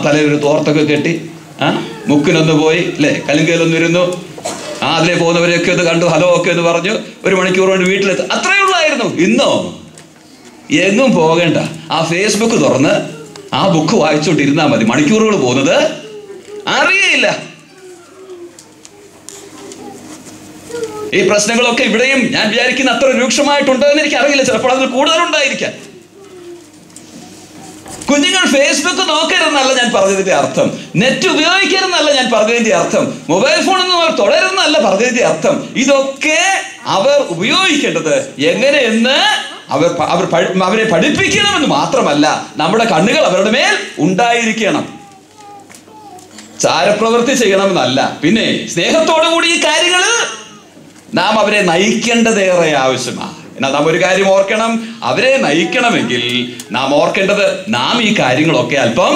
തലയിൽ ഒരു തോർത്തൊക്കെ കെട്ടി മുക്കിനൊന്ന് പോയി അല്ലേ, കലുങ്കയിലൊന്ന് ഇരുന്നു, അതിലെ പോകുന്നവരെയൊക്കെ ഒന്ന് കണ്ടു, ഹലോ ഒക്കെ എന്ന് പറഞ്ഞു 1 മണിക്കൂർ കൊണ്ട് വീട്ടിലെത്തും. അത്രയേ ഉള്ളായിരുന്നു. ഇന്നോ എങ്ങും പോകേണ്ട, ഫേസ്ബുക്ക് തുറന്ന് ബുക്ക് വായിച്ചുകൊണ്ടിരുന്നാൽ മതി. മണിക്കൂറുകൾ പോകുന്നത് അറിയയില്ല. ഈ പ്രശ്നങ്ങളൊക്കെ ഇവിടെയും ഞാൻ വിചാരിക്കുന്ന അത്ര രൂക്ഷമായിട്ടുണ്ടോ എന്ന് എനിക്ക് അറിയില്ല. ചിലപ്പോൾ അതിൽ കൂടുതലുണ്ടായിരിക്കാം. കുഞ്ഞുങ്ങൾ ഫേസ്ബുക്ക് നോക്കരുതെന്നല്ല ഞാൻ പറഞ്ഞതിന്റെ അർത്ഥം, നെറ്റ് ഉപയോഗിക്കരുതെന്നല്ല ഞാൻ പറഞ്ഞതിന്റെ അർത്ഥം, മൊബൈൽ ഫോണൊന്നും അവർ തുടരുന്നല്ല പറഞ്ഞതിന്റെ അർത്ഥം. ഇതൊക്കെ അവർ ഉപയോഗിക്കേണ്ടത് എങ്ങനെയെന്ന് അവരെ പഠിപ്പിക്കണമെന്ന് മാത്രമല്ല, നമ്മുടെ കണ്ണുകൾ അവരുടെ മേൽ ഉണ്ടായിരിക്കണം. ചാരപ്രവൃത്തി ചെയ്യണമെന്നല്ല, പിന്നെ സ്നേഹത്തോടു കൂടി ഈ കാര്യങ്ങൾ നാം അവരെ നയിക്കേണ്ടതേറെ ആവശ്യമാണ്. എന്നാൽ നാം ഒരു കാര്യം ഓർക്കണം, അവരെ നയിക്കണമെങ്കിൽ നാം ഓർക്കേണ്ടത് നാം ഈ കാര്യങ്ങളൊക്കെ അല്പം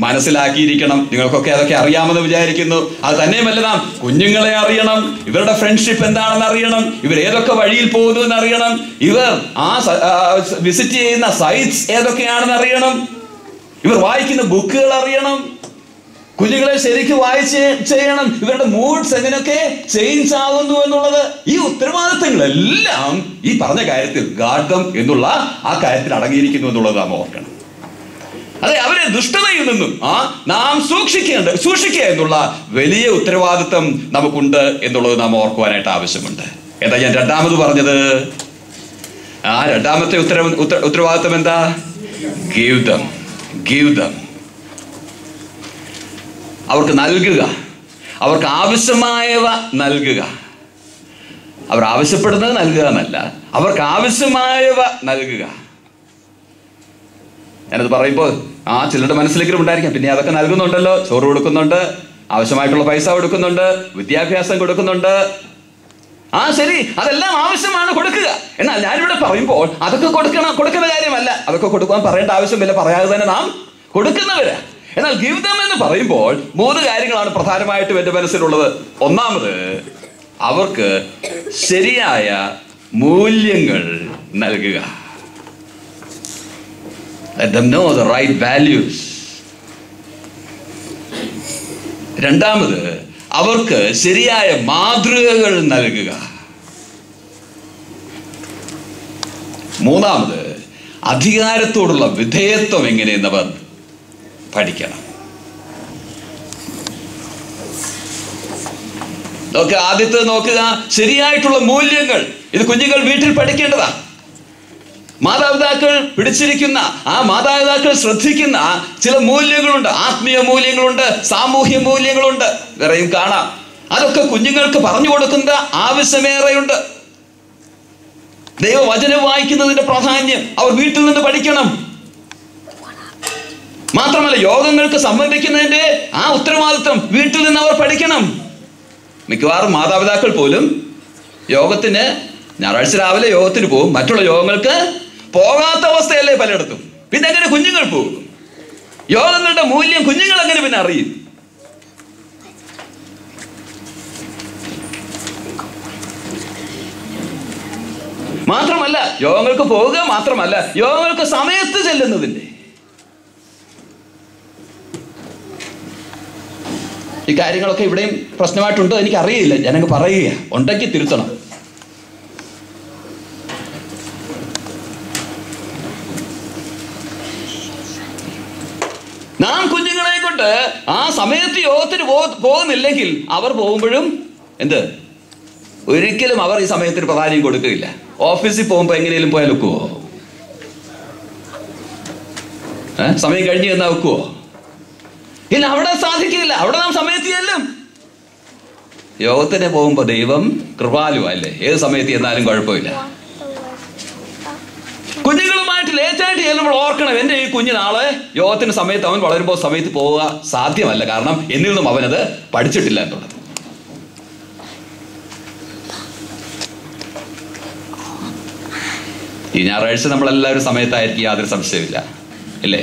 മനസ്സിലാക്കിയിരിക്കണം. നിങ്ങൾക്കൊക്കെ അതൊക്കെ അറിയാമെന്ന് വിചാരിക്കുന്നു. അത് തന്നെയുമല്ല, നാം കുഞ്ഞുങ്ങളെ അറിയണം, ഇവരുടെ ഫ്രണ്ട്ഷിപ്പ് എന്താണെന്ന് അറിയണം, ഇവർ ഏതൊക്കെ വഴിയിൽ പോകുന്നു എന്ന് അറിയണം, ഇവർ വിസിറ്റ് ചെയ്യുന്ന സൈറ്റ്സ് ഏതൊക്കെയാണെന്ന് അറിയണം, ഇവർ വായിക്കുന്ന ബുക്കുകൾ അറിയണം, കുഞ്ഞുങ്ങളെ ശരിക്കും വായിച്ച് ചെയ്യണം, ഇവരുടെ മൂഡ്സ് എങ്ങനെയൊക്കെ ചേഞ്ച് ആകുന്നു എന്നുള്ളത്. ഈ ഉത്തരവാദിത്തങ്ങളെല്ലാം ഈ പറഞ്ഞ കാര്യത്തിൽ ഗാർഡം എന്നുള്ള ആ കാര്യത്തിൽ അടങ്ങിയിരിക്കുന്നു എന്നുള്ളത് നാം ഓർക്കണം. അതെ, അവരെ ദുഷ്ടതയിൽ നിന്നും നാം സൂക്ഷിക്കുക എന്നുള്ള വലിയ ഉത്തരവാദിത്വം നമുക്കുണ്ട് എന്നുള്ളത് നാം ഓർക്കുവാനായിട്ട് ആവശ്യമുണ്ട്. എന്താ ഞാൻ രണ്ടാമത് പറഞ്ഞത്? രണ്ടാമത്തെ ഉത്തരവാദിത്വം എന്താ? Give them. അവർക്ക് നൽകുക, അവർക്ക് ആവശ്യമായവ നൽകുക. അവർ ആവശ്യപ്പെടുന്നത് നൽകുക എന്നല്ല, അവർക്ക് ആവശ്യമായവ നൽകുക. ഞാനത് പറയുമ്പോൾ ചിലരുടെ മനസ്സിലെങ്കിലും ഉണ്ടായിരിക്കാം, പിന്നെ അതൊക്കെ നൽകുന്നുണ്ടല്ലോ, ചോറ് കൊടുക്കുന്നുണ്ട്, ആവശ്യമായിട്ടുള്ള പൈസ കൊടുക്കുന്നുണ്ട്, വിദ്യാഭ്യാസം കൊടുക്കുന്നുണ്ട്. ശരി, അതെല്ലാം ആവശ്യമാണ്, കൊടുക്കുക. എന്നാൽ ഞാനിവിടെ പറയുമ്പോൾ അതൊക്കെ കൊടുക്കുന്ന കാര്യമല്ല, അതൊക്കെ കൊടുക്കാൻ പറയേണ്ട ആവശ്യമില്ല, പറയാതെ തന്നെ നാം കൊടുക്കുന്നവരാ. എന്നാൽ ഗിവ് ദം എന്ന് പറയുമ്പോൾ 3 കാര്യങ്ങളാണ് പ്രധാനമായിട്ടും എൻ്റെ മനസ്സിലുള്ളത്. ഒന്നാമത്, അവർക്ക് ശരിയായ മൂല്യങ്ങൾ നൽകുക. Let them know the right values. രണ്ടാമത്, അവർക്ക് ശരിയായ മാതൃകകൾ നൽകുക. മൂന്നാമത്, അധികാരത്തോടുള്ള വിധേയത്വം എങ്ങനെയെന്നവർ പഠിക്കണം. ആദ്യത്തെ നോക്കുക, ശരിയായിട്ടുള്ള മൂല്യങ്ങൾ. ഇത് കുഞ്ഞുങ്ങൾ വീട്ടിൽ പഠിക്കേണ്ടതാ. മാതാപിതാക്കൾ പിടിച്ചിരിക്കുന്ന, മാതാപിതാക്കൾ ശ്രദ്ധിക്കുന്ന ചില മൂല്യങ്ങളുണ്ട്. ആത്മീയ മൂല്യങ്ങളുണ്ട്, സാമൂഹ്യ മൂല്യങ്ങളുണ്ട്, വേറെയും കാണാം. അതൊക്കെ കുഞ്ഞുങ്ങൾക്ക് പറഞ്ഞു കൊടുക്കുന്ന ആവശ്യമേറെയുണ്ട്. ദൈവവചനം വായിക്കുന്നതിന്റെ പ്രാധാന്യം അവർ വീട്ടിൽ നിന്ന് പഠിക്കണം. മാത്രമല്ല, യോഗങ്ങൾക്ക് സംബന്ധിക്കുന്നതിന്റെ ഉത്തരവാദിത്വം വീട്ടിൽ നിന്ന് അവർ പഠിക്കണം. മിക്കവാറും മാതാപിതാക്കൾ പോലും യോഗത്തിന്, ഞായറാഴ്ച രാവിലെ യോഗത്തിന് പോകും, മറ്റുള്ള യോഗങ്ങൾക്ക് പോകാത്ത അവസ്ഥയല്ലേ പലയിടത്തും. പിന്നെ എങ്ങനെ കുഞ്ഞുങ്ങൾ പോകും? യോഗങ്ങളുടെ മൂല്യം കുഞ്ഞുങ്ങൾ എങ്ങനെ പിന്നെ അറിയും? മാത്രമല്ല, യോഗങ്ങൾക്ക് പോവുക മാത്രമല്ല, യോഗങ്ങൾക്ക് സമയത്ത് ചെല്ലുന്നതിന്റെ ഈ കാര്യങ്ങളൊക്കെ ഇവിടെയും പ്രശ്നമായിട്ടുണ്ടോ എനിക്കറിയില്ല. ഞാനങ്ങ് പറയുക, ഉണ്ടെങ്കിൽ തിരുത്തണം. നാം കുഞ്ഞുങ്ങളെ കൊണ്ട് സമയത്ത് യോഗത്തിന് പോകുന്നില്ലെങ്കിൽ അവർ പോകുമ്പോഴും ഒരിക്കലും അവർ ഈ സമയത്തിന് പ്രാധാന്യം കൊടുക്കുകയില്ല. ഓഫീസിൽ പോകുമ്പോൾ എങ്ങനെയും പോയാൽ വെക്കുവോ? സമയം കഴിഞ്ഞ് എന്നാ വെക്കുവോ? ഇല്ല, അവിടെ സാധിക്കില്ല. അവിടെ നാം സമയത്ത് ചെല്ലും. യോഗത്തിന് പോകുമ്പോ ദൈവം കൃപാലു അല്ലേ, ഏത് സമയത്ത് ചെന്നാലും കുഴപ്പമില്ല. കുഞ്ഞുങ്ങളുമായിട്ട് ലേറ്റായിട്ട് ചെല്ലുമ്പോൾ ഓർക്കണം, എന്റെ ഈ കുഞ്ഞു നാളെ യോഗത്തിന് സമയത്ത് അവൻ വളരുമ്പോൾ സമയത്ത് പോവുക സാധ്യമല്ല. കാരണം എന്നിൽ നിന്നും അവനത് പഠിച്ചിട്ടില്ല എന്നുള്ളത്. ഈ ഞായറാഴ്ച നമ്മളെല്ലാവരും സമയത്തായിരിക്കും, യാതൊരു സംശയമില്ല, അല്ലേ?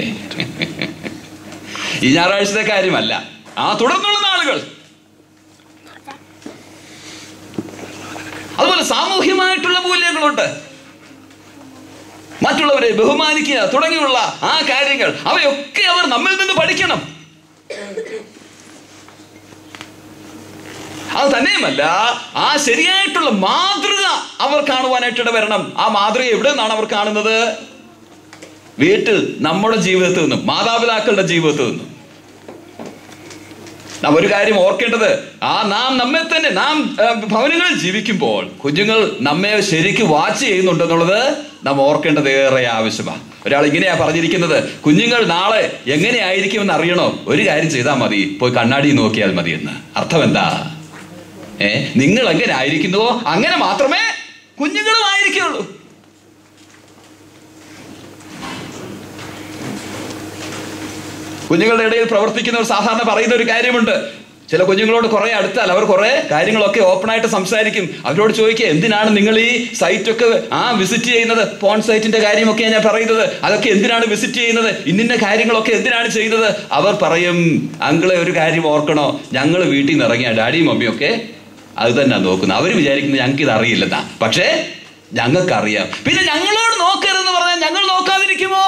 ഈ ഞായറാഴ്ചത്തെ കാര്യമല്ല, തുടർന്നുള്ള നാളുകൾ. അതുപോലെ സാമൂഹ്യമായിട്ടുള്ള മൂല്യങ്ങളുണ്ട്. മറ്റുള്ളവരെ ബഹുമാനിക്കുക തുടങ്ങിയുള്ള കാര്യങ്ങൾ, അവയൊക്കെ അവർ നമ്മിൽ നിന്ന് പഠിക്കണം. അത് തന്നെയുമല്ല, ശരിയായിട്ടുള്ള മാതൃക അവർ കാണുവാനായിട്ട് ഇടവരണം. മാതൃക എവിടെ നിന്നാണ് അവർ കാണുന്നത്? വീട്ടിൽ, നമ്മുടെ ജീവിതത്തിൽ നിന്നും, മാതാപിതാക്കളുടെ ജീവിതത്തിൽ നിന്നും. നാം ഒരു കാര്യം ഓർക്കേണ്ടത്, നാം നമ്മെ തന്നെ, നാം ഭവനങ്ങളിൽ ജീവിക്കുമ്പോൾ കുഞ്ഞുങ്ങൾ നമ്മെ ശരിക്ക് വാച്ച് ചെയ്യുന്നുണ്ടെന്നുള്ളത് നാം ഓർക്കേണ്ടത് ഏറെ ആവശ്യമാണ്. ഒരാൾ ഇങ്ങനെയാ പറഞ്ഞിരിക്കുന്നത്, കുഞ്ഞുങ്ങൾ നാളെ എങ്ങനെയായിരിക്കുമെന്ന് അറിയണോ? ഒരു കാര്യം ചെയ്താൽ മതി, പോയി കണ്ണാടി നോക്കിയാൽ മതി എന്ന്. അർത്ഥം എന്താ? നിങ്ങൾ എങ്ങനെ ആയിരിക്കുന്നുവോ അങ്ങനെ മാത്രമേ കുഞ്ഞുങ്ങളും ആയിരിക്കുള്ളൂ. കുഞ്ഞുങ്ങളുടെ ഇടയിൽ പ്രവർത്തിക്കുന്നവർ സാധാരണ പറയുന്ന ഒരു കാര്യമുണ്ട്. ചില കുഞ്ഞുങ്ങളോട് കുറെ അടുത്താൽ അവർ കുറെ കാര്യങ്ങളൊക്കെ ഓപ്പണായിട്ട് സംസാരിക്കും. അവരോട് ചോദിക്കുക, എന്തിനാണ് നിങ്ങൾ ഈ സൈറ്റൊക്കെ വിസിറ്റ് ചെയ്യുന്നത്? പോൺ സൈറ്റിന്റെ കാര്യമൊക്കെയാണ് ഞാൻ പറയുന്നത്. അതൊക്കെ എന്തിനാണ് വിസിറ്റ് ചെയ്യുന്നത്? ഇന്നിന്റെ കാര്യങ്ങളൊക്കെ എന്തിനാണ് ചെയ്യുന്നത്? അവർ പറയും, അങ്കിളെ ഒരു കാര്യം ഓർക്കണോ, ഞങ്ങൾ വീട്ടിൽ നിന്ന് ഇറങ്ങിയ ഡാഡിയും മമ്മിയും ഒക്കെ അത് തന്നെ നോക്കുന്നത്. അവർ വിചാരിക്കുന്നത് ഞങ്ങൾക്ക് ഇത് അറിയില്ലെന്നാ, പക്ഷേ ഞങ്ങൾക്കറിയാം. പിന്നെ ഞങ്ങളോട് നോക്കരുതെന്ന് പറഞ്ഞാൽ ഞങ്ങൾ നോക്കാതിരിക്കുമോ?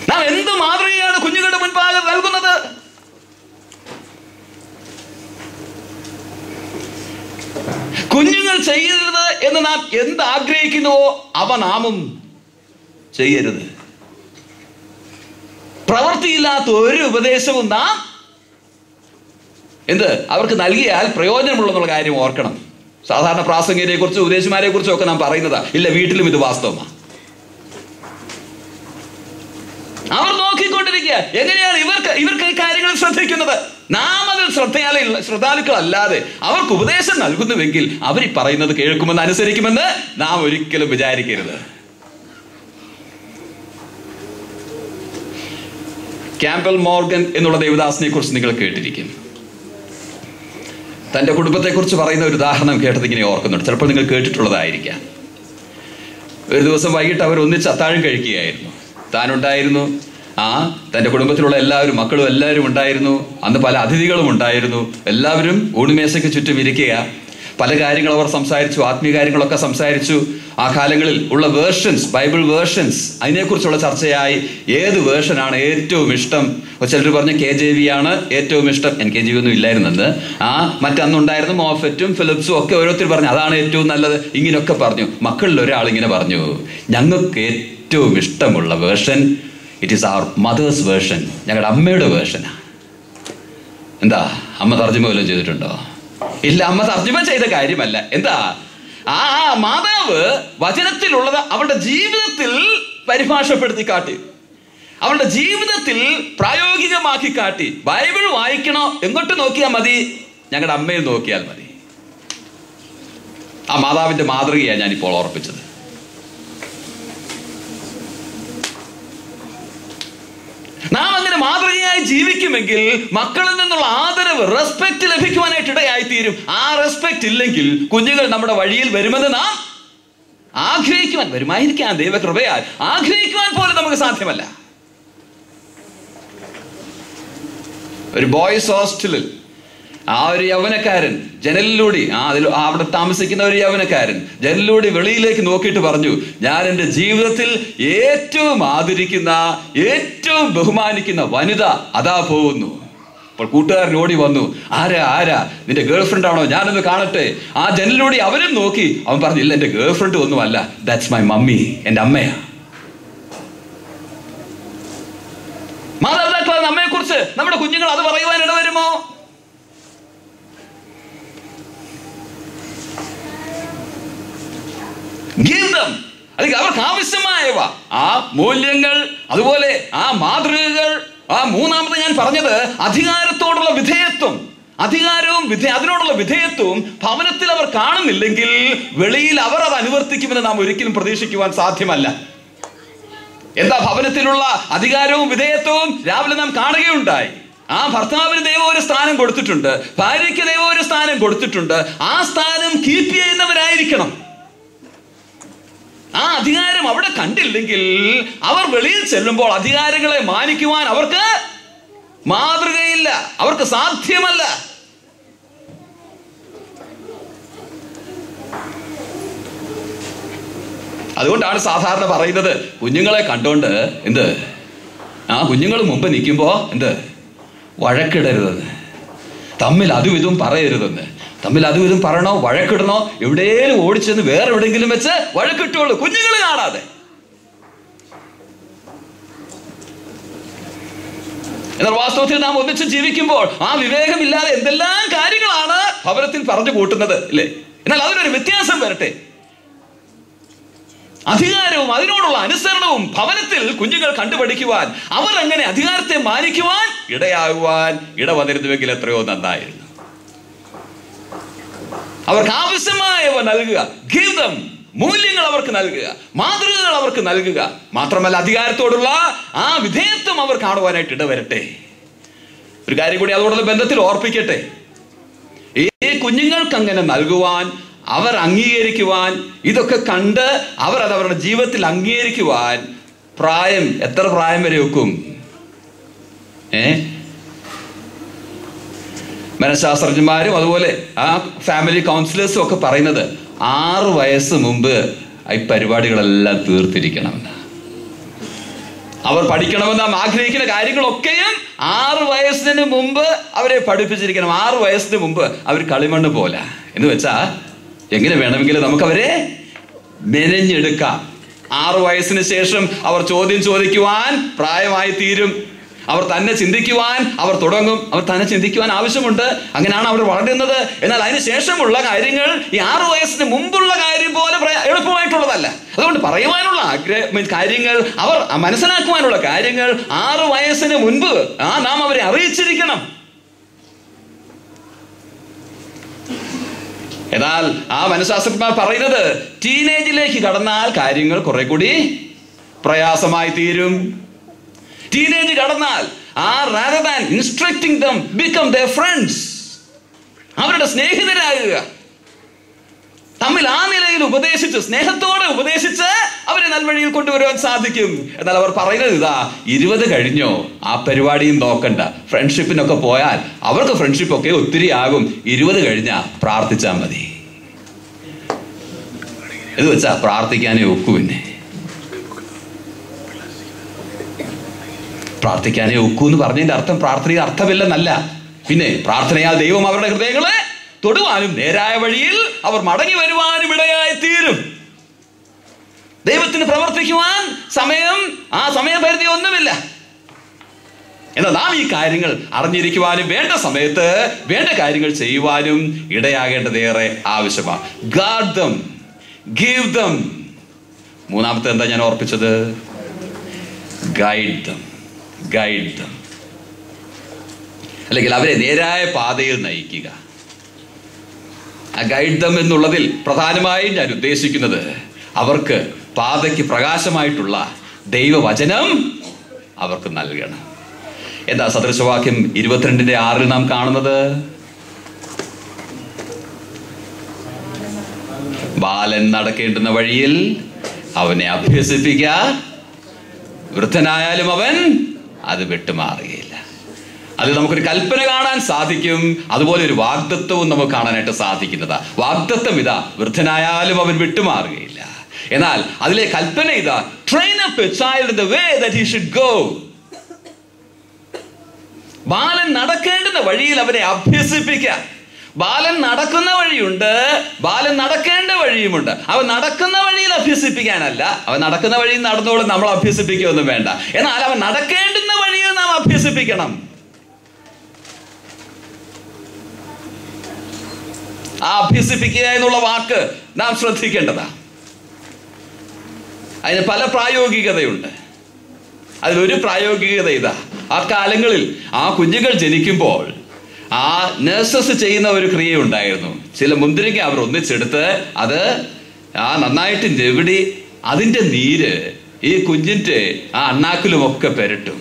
നാം എന്ത് മാതൃകയാണ് കുഞ്ഞുങ്ങളുടെ മുൻപാകെ നൽകുന്നത്? കുഞ്ഞുങ്ങൾ ചെയ്യരുത് എന്ന് നാം എന്ത് ആഗ്രഹിക്കുന്നുവോ അവ നാമും ചെയ്യരുത്. പ്രവൃത്തിയില്ലാത്ത ഒരു ഉപദേശവും നാം അവർക്ക് നൽകിയാൽ പ്രയോജനമുള്ളെന്നുള്ള കാര്യം ഓർക്കണം. സാധാരണ പ്രാസംഗികരെ കുറിച്ച് ഉപദേശിമാരെ കുറിച്ചും ഒക്കെ നാം പറയുന്നതാ. ഇല്ല, വീട്ടിലും ഇത് വാസ്തവമാണ്. അവർ നോക്കിക്കൊണ്ടിരിക്കുക എങ്ങനെയാണ് ഇവർക്ക് ഈ കാര്യങ്ങൾ ശ്രദ്ധിക്കുന്നത്. നാം അതിൽ ശ്രദ്ധാലുക്കളല്ലാതെ അവർക്ക് ഉപദേശം നൽകുന്നുവെങ്കിൽ അവർ ഈ പറയുന്നത് കേൾക്കുമെന്ന് അനുസരിക്കുമെന്ന് നാം ഒരിക്കലും വിചാരിക്കരുത്. ക്യാമ്പൽ മോർഗൻ എന്നുള്ള ദേവദാസിനെ കുറിച്ച് നിങ്ങൾ കേട്ടിരിക്കും. തൻ്റെ കുടുംബത്തെക്കുറിച്ച് പറയുന്ന ഒരു ഉദാഹരണം കേട്ടത് ഇങ്ങനെ ഓർക്കുന്നുണ്ട്. ചിലപ്പോൾ നിങ്ങൾ കേട്ടിട്ടുള്ളതായിരിക്കാം. ഒരു ദിവസം വൈകിട്ട് അവർ ഒന്നിച്ച് അത്താഴം കഴിക്കുകയായിരുന്നു. താനുണ്ടായിരുന്നു, തൻ്റെ കുടുംബത്തിലുള്ള എല്ലാവരും, മക്കളും എല്ലാവരും ഉണ്ടായിരുന്നു. അന്ന് പല അതിഥികളും ഉണ്ടായിരുന്നു. എല്ലാവരും ഊണുമേശയ്ക്ക് ചുറ്റും ഇരിക്കുക. പല കാര്യങ്ങൾ അവർ സംസാരിച്ചു, ആത്മീയ കാര്യങ്ങളൊക്കെ സംസാരിച്ചു. ആ കാലങ്ങളിൽ ഉള്ള വേർഷൻസ്, ബൈബിൾ വേർഷൻസ്, അതിനെക്കുറിച്ചുള്ള ചർച്ചയായി. ഏത് വേർഷനാണ് ഏറ്റവും ഇഷ്ടം? ചിലർ പറഞ്ഞു KJV ആണ് ഏറ്റവും ഇഷ്ടം. NKJV ഒന്നും ഇല്ലായിരുന്നെന്ന്. മറ്റന്നുണ്ടായിരുന്നു മോഫറ്റും ഫിലിപ്സും ഒക്കെ ഓരോരുത്തർ പറഞ്ഞു അതാണ് ഏറ്റവും നല്ലത്. ഇങ്ങനെയൊക്കെ പറഞ്ഞു. മക്കളിൽ ഒരാൾ ഇങ്ങനെ പറഞ്ഞു, ഞങ്ങൾക്ക് ഏറ്റവും ഇഷ്ടമുള്ള version it is our mother's version, ഞങ്ങളുടെ അമ്മയുടെ വേർഷനാ. എന്താ, അമ്മ തർജ്ജമ വല്ലതും ചെയ്തിട്ടുണ്ടോ? ഇല്ല, അമ്മ തർജ്ജമ ചെയ്ത കാര്യമല്ല. എന്താ, മാതാവ് വചനത്തിലുള്ളത് അവളുടെ ജീവിതത്തിൽ പരിഭാഷപ്പെടുത്തി കാട്ടി, അവളുടെ ജീവിതത്തിൽ പ്രായോഗികമാക്കി കാട്ടി. ബൈബിൾ വായിക്കണോ എങ്ങോട്ട് നോക്കിയാൽ മതി? ഞങ്ങളുടെ അമ്മയെ നോക്കിയാൽ മതി. ആ മാതാവിന്റെ മാതൃകയാണ് ഞാനിപ്പോൾ ഓർപ്പിച്ചത്. നാം അങ്ങനെ മാതൃകയായി ജീവിക്കുമെങ്കിൽ മക്കളിൽ നിന്നുള്ള ആദരവ്, റെസ്പെക്ട് ലഭിക്കുവാനായിട്ട് ഇടയായിത്തീരും. ആ റെസ്പെക്ട് ഇല്ലെങ്കിൽ കുഞ്ഞുങ്ങൾ നമ്മുടെ വഴിയിൽ വരുമെന്ന് നാം ആഗ്രഹിക്കുവാൻ, വരുമായിരിക്കാൻ ദൈവകൃപയാൽ ആഗ്രഹിക്കുവാൻ പോലും നമുക്ക് സാധ്യമല്ല. ഒരു ബോയ്സ് ഹോസ്റ്റലിൽ ഒരു യൗവനക്കാരൻ ജനലിലൂടെ, അവിടെ താമസിക്കുന്ന ഒരു യൗവനക്കാരൻ ജനലിലൂടെ വെളിയിലേക്ക് നോക്കിയിട്ട് പറഞ്ഞു, ഞാൻ എൻ്റെ ജീവിതത്തിൽ ഏറ്റവും ആദരിക്കുന്ന, ഏറ്റവും ബഹുമാനിക്കുന്ന വനിത അതാ പോകുന്നു. അപ്പോൾ കൂട്ടുകാരൻ ഓടി വന്നു, ആരാ നിന്റെ ഗേൾ ഫ്രണ്ട് ആണോ? ഞാനൊന്ന് കാണട്ടെ. ആ ജനലിലൂടെ അവരും നോക്കി. അവൻ പറഞ്ഞു, ഇല്ല, എൻ്റെ ഗേൾ ഫ്രണ്ട് ഒന്നുമല്ല, ദാറ്റ്സ് മൈ മമ്മി, എൻ്റെ അമ്മയാ. മാതാപിതാക്കളായ നമ്മെ കുറിച്ച് നമ്മുടെ കുഞ്ഞുങ്ങൾ അത് പറയുവാൻ ഇടവരുമോ? ഗീതം, അല്ലെങ്കിൽ അവർക്ക് ആവശ്യമായവ, ആ മൂല്യങ്ങൾ, അതുപോലെ ആ മാതൃകകൾ. മൂന്നാമത് ഞാൻ പറഞ്ഞത് അധികാരത്തോടുള്ള വിധേയത്വം. അധികാരവും അതിനോടുള്ള വിധേയത്വവും ഭവനത്തിൽ അവർ കാണുന്നില്ലെങ്കിൽ വെളിയിൽ അവർ അത് അനുവർത്തിക്കുമെന്ന് നാം ഒരിക്കലും പ്രതീക്ഷിക്കുവാൻ സാധ്യമല്ല. എന്താ ഭവനത്തിലുള്ള അധികാരവും വിധേയത്വവും? രാവിലെ നാം കാണുകയുണ്ടായി. ഭർത്താവിന് ദൈവം ഒരു സ്ഥാനം കൊടുത്തിട്ടുണ്ട്, ഭാര്യയ്ക്ക് ദൈവം ഒരു സ്ഥാനം കൊടുത്തിട്ടുണ്ട്. ആ സ്ഥാനം കീപ്പ് ചെയ്യുന്നവരായിരിക്കണം. ആ അധികാരം അവിടെ കണ്ടില്ലെങ്കിൽ അവർ വെളിയിൽ ചെല്ലുമ്പോൾ അധികാരങ്ങളെ മാനിക്കുവാൻ അവർക്ക് മാതൃകയില്ല, അവർക്ക് സാധ്യമല്ല. അതുകൊണ്ടാണ് സാധാരണ പറയുന്നത്, കുഞ്ഞുങ്ങളെ കണ്ടോണ്ട് കുഞ്ഞുങ്ങൾ മുമ്പ് നിൽക്കുമ്പോ വഴക്കിടരുതെന്ന്, തമ്മിൽ അതും ഇതും പറയരുതെന്ന്. തമ്മിൽ അതും ഇതും പറയണോ, വഴക്കിടണോ, എവിടെയെങ്കിലും ഓടിച്ചെന്ന് വേറെ എവിടെയെങ്കിലും വെച്ച് വഴക്കിട്ടുള്ളൂ, കുഞ്ഞുങ്ങൾ കാണാതെ. എന്നാൽ വാസ്തവത്തിൽ നാം ഒന്നിച്ച് ജീവിക്കുമ്പോൾ ആ വിവേകമില്ലാതെ എന്തെല്ലാം കാര്യങ്ങളാണ് ഭവനത്തിൽ പറഞ്ഞു കൂട്ടുന്നത്, ഇല്ലേ? എന്നാൽ അതിനൊരു വ്യത്യാസം വരട്ടെ. അധികാരവും അതിനോടുള്ള അനുസരണവും ഭവനത്തിൽ കുഞ്ഞുങ്ങൾ കണ്ടുപഠിക്കുവാൻ, അവർ എങ്ങനെ അധികാരത്തെ മാനിക്കുവാൻ ഇടവന്നിരുന്നുവെങ്കിൽ എത്രയോ നന്നായിരുന്നു. അവർക്ക് ആവശ്യമായവ നൽകുക, ഗീതം, മൂല്യങ്ങൾ അവർക്ക് നൽകുക, മാതൃകകൾ അവർക്ക് നൽകുക. മാത്രമല്ല അധികാരത്തോടുള്ള ആ വിധേയത്വം അവർ കാണുവാനായിട്ട് ഇടവരട്ടെ. ഒരു കാര്യം കൂടി അതോടുള്ള ബന്ധത്തിൽ ഓർപ്പിക്കട്ടെ. ഈ കുഞ്ഞുങ്ങൾക്ക് അങ്ങനെ നൽകുവാൻ, അവർ അംഗീകരിക്കുവാൻ, ഇതൊക്കെ കണ്ട് അവർ അത് അവരുടെ ജീവിതത്തിൽ അംഗീകരിക്കുവാൻ പ്രായം എത്ര പ്രായം വരെ വെക്കും? മനഃശാസ്ത്രജ്ഞന്മാരും അതുപോലെ ആ ഫാമിലി കൗൺസിലേഴ്സും ഒക്കെ പറയുന്നത് 6 വയസ്സ് മുമ്പ് ഈ പരിപാടികളെല്ലാം തീർത്തിരിക്കണമെന്ന്. അവർ പഠിക്കണമെന്ന് നാം ആഗ്രഹിക്കുന്ന കാര്യങ്ങളൊക്കെയും 6 വയസ്സിന് മുമ്പ് അവരെ പഠിപ്പിച്ചിരിക്കണം. 6 വയസ്സിന് മുമ്പ് അവർ കളിമണ്ണ് പോലെ എന്ന് വെച്ചാ എങ്ങനെ വേണമെങ്കിലും നമുക്കവരെ മെനഞ്ഞെടുക്കാം. 6 വയസ്സിന് ശേഷം അവർ ചോദ്യം ചോദിക്കുവാൻ പ്രായമായി തീരും. അവർ തന്നെ ചിന്തിക്കുവാൻ അവർ തുടങ്ങും. അവർ തന്നെ ചിന്തിക്കുവാൻ ആവശ്യമുണ്ട്. അങ്ങനെയാണ് അവർ വളരുന്നത്. എന്നാൽ അതിന് ശേഷമുള്ള കാര്യങ്ങൾ ഈ 6 വയസ്സിന് മുമ്പുള്ള കാര്യം പോലെ എളുപ്പമായിട്ടുള്ളതല്ല. അതുകൊണ്ട് പറയുവാനുള്ള കാര്യങ്ങൾ, അവർ മനസ്സിലാക്കുവാനുള്ള കാര്യങ്ങൾ 6 വയസ്സിന് മുൻപ് നാം അവരെ അറിയിച്ചിരിക്കണം. എന്നാൽ ആ മനഃശാസ്ത്രജ്ഞന്മാർ പറയുന്നത് ടീനേജിലേക്ക് കടന്നാൽ കാര്യങ്ങൾ കുറെ കൂടി പ്രയാസമായി തീരും. ടീനേജ് കടന്നാൽ rather than instructing them, become their friends, അവരുടെ സ്നേഹിതരാകുക. തമ്മിൽ ആ നിലയിൽ ഉപദേശിച്ച്, സ്നേഹത്തോടെ ഉപദേശിച്ച് അവരെ നൽവഴിയിൽ കൊണ്ടുവരുവാൻ സാധിക്കും. എന്നാൽ അവർ പറയുന്നത് ഇതാ, 20 കഴിഞ്ഞോ ആ പരിപാടിയും നോക്കണ്ട, ഫ്രണ്ട്ഷിപ്പിനൊക്കെ പോയാൽ അവർക്ക് ഫ്രണ്ട്ഷിപ്പൊക്കെ ഒത്തിരി ആകും, 20 കഴിഞ്ഞാ പ്രാർത്ഥിച്ചാൽ മതി. ഇത് വെച്ചാ പ്രാർത്ഥിക്കാനേ ഒക്കൂ. പിന്നെ പ്രാർത്ഥിക്കാനേ ഒക്കൂ എന്ന് പറഞ്ഞതിന്റെ അർത്ഥം പ്രാർത്ഥനയിൽ അർത്ഥമില്ലെന്നല്ല. പിന്നെ പ്രാർത്ഥനയാൽ ദൈവം അവരുടെ ഹൃദയങ്ങളെ തൊടുവാനും നേരായ വഴിയിൽ അവർ മടങ്ങി വരുവാനും ഇടയായി തീരും. ദൈവത്തിന് പ്രവർത്തിക്കുവാൻ സമയപരിധി ഒന്നുമില്ല. എന്നാൽ നാം ഈ കാര്യങ്ങൾ അറിഞ്ഞിരിക്കുവാനും വേണ്ട സമയത്ത് വേണ്ട കാര്യങ്ങൾ ചെയ്യുവാനും ഇടയാകേണ്ടതേറെ ആവശ്യമാണ്. Guard them, give them. മൂന്നാമത്തെ എന്താ ഞാൻ ഓർപ്പിച്ചത്? Guide them, guide them. അല്ലെങ്കിൽ അവരെ നേരായ പാതയിൽ നയിക്കുക. ആ ഗൈഡ് ദം എന്നുള്ളതിൽ പ്രധാനമായും ഞാൻ ഉദ്ദേശിക്കുന്നത് അവർക്ക് പാതയ്ക്ക് പ്രകാശമായിട്ടുള്ള ദൈവവചനം അവർക്ക് നൽകണം. എന്താ സദൃശവാക്യം 22:6 നാം കാണുന്നത്? ബാലൻ നടക്കേണ്ടുന്ന വഴിയിൽ അവനെ അഭ്യസിപ്പിക്ക, വൃദ്ധനായാലും അവൻ അത് വിട്ടുമാറുകയില്ല. അതിൽ നമുക്കൊരു കൽപ്പന കാണാൻ സാധിക്കും. അതുപോലെ ഒരു വാഗ്ദത്വവും നമുക്ക് കാണാനായിട്ട് സാധിക്കുന്നതാ. വാഗ്ദത്വം ഇതാ, വൃദ്ധനായാലും അവൻ വിട്ടുമാറുകയില്ല. എന്നാൽ അതിലെ കൽപ്പന ഇതാ, train up a child in the way that he should go. ബാലൻ നടക്കേണ്ടുന്ന വഴിയിൽ അവനെ അഭ്യസിപ്പിക്കുക. ബാലൻ നടക്കുന്ന വഴിയുണ്ട്, ബാലൻ നടക്കേണ്ട വഴിയുമുണ്ട്. അവൻ നടക്കുന്ന വഴിയിൽ അഭ്യസിപ്പിക്കാനല്ല, അവൻ നടക്കുന്ന വഴിയിൽ നടന്നോളും നമ്മൾ അഭ്യസിപ്പിക്കുകയൊന്നും വേണ്ട. എന്നാൽ അവൻ നടക്കേണ്ടുന്ന വഴിയിൽ നാം അഭ്യസിപ്പിക്കണം. ആ അഭ്യസിപ്പിക്കുക എന്നുള്ള വാക്ക് നാം ശ്രദ്ധിക്കേണ്ടതാ. അതിന് പല പ്രായോഗികതയുണ്ട്. അതിലൊരു പ്രായോഗികത ഇതാ, ആ കാലങ്ങളിൽ ആ കുഞ്ഞുങ്ങൾ ജനിക്കുമ്പോൾ ആ നഴ്സസ് ചെയ്യുന്ന ഒരു ക്രിയ ഉണ്ടായിരുന്നു. ചില മുന്തിരിങ്ങ അവർ ഒന്നിച്ചെടുത്ത് അത് നന്നായിട്ട് ഞെവിടി അതിൻ്റെ നീര് ഈ കുഞ്ഞിൻ്റെ ആ അണ്ണാക്കിലുമൊക്കെ പെരട്ടും.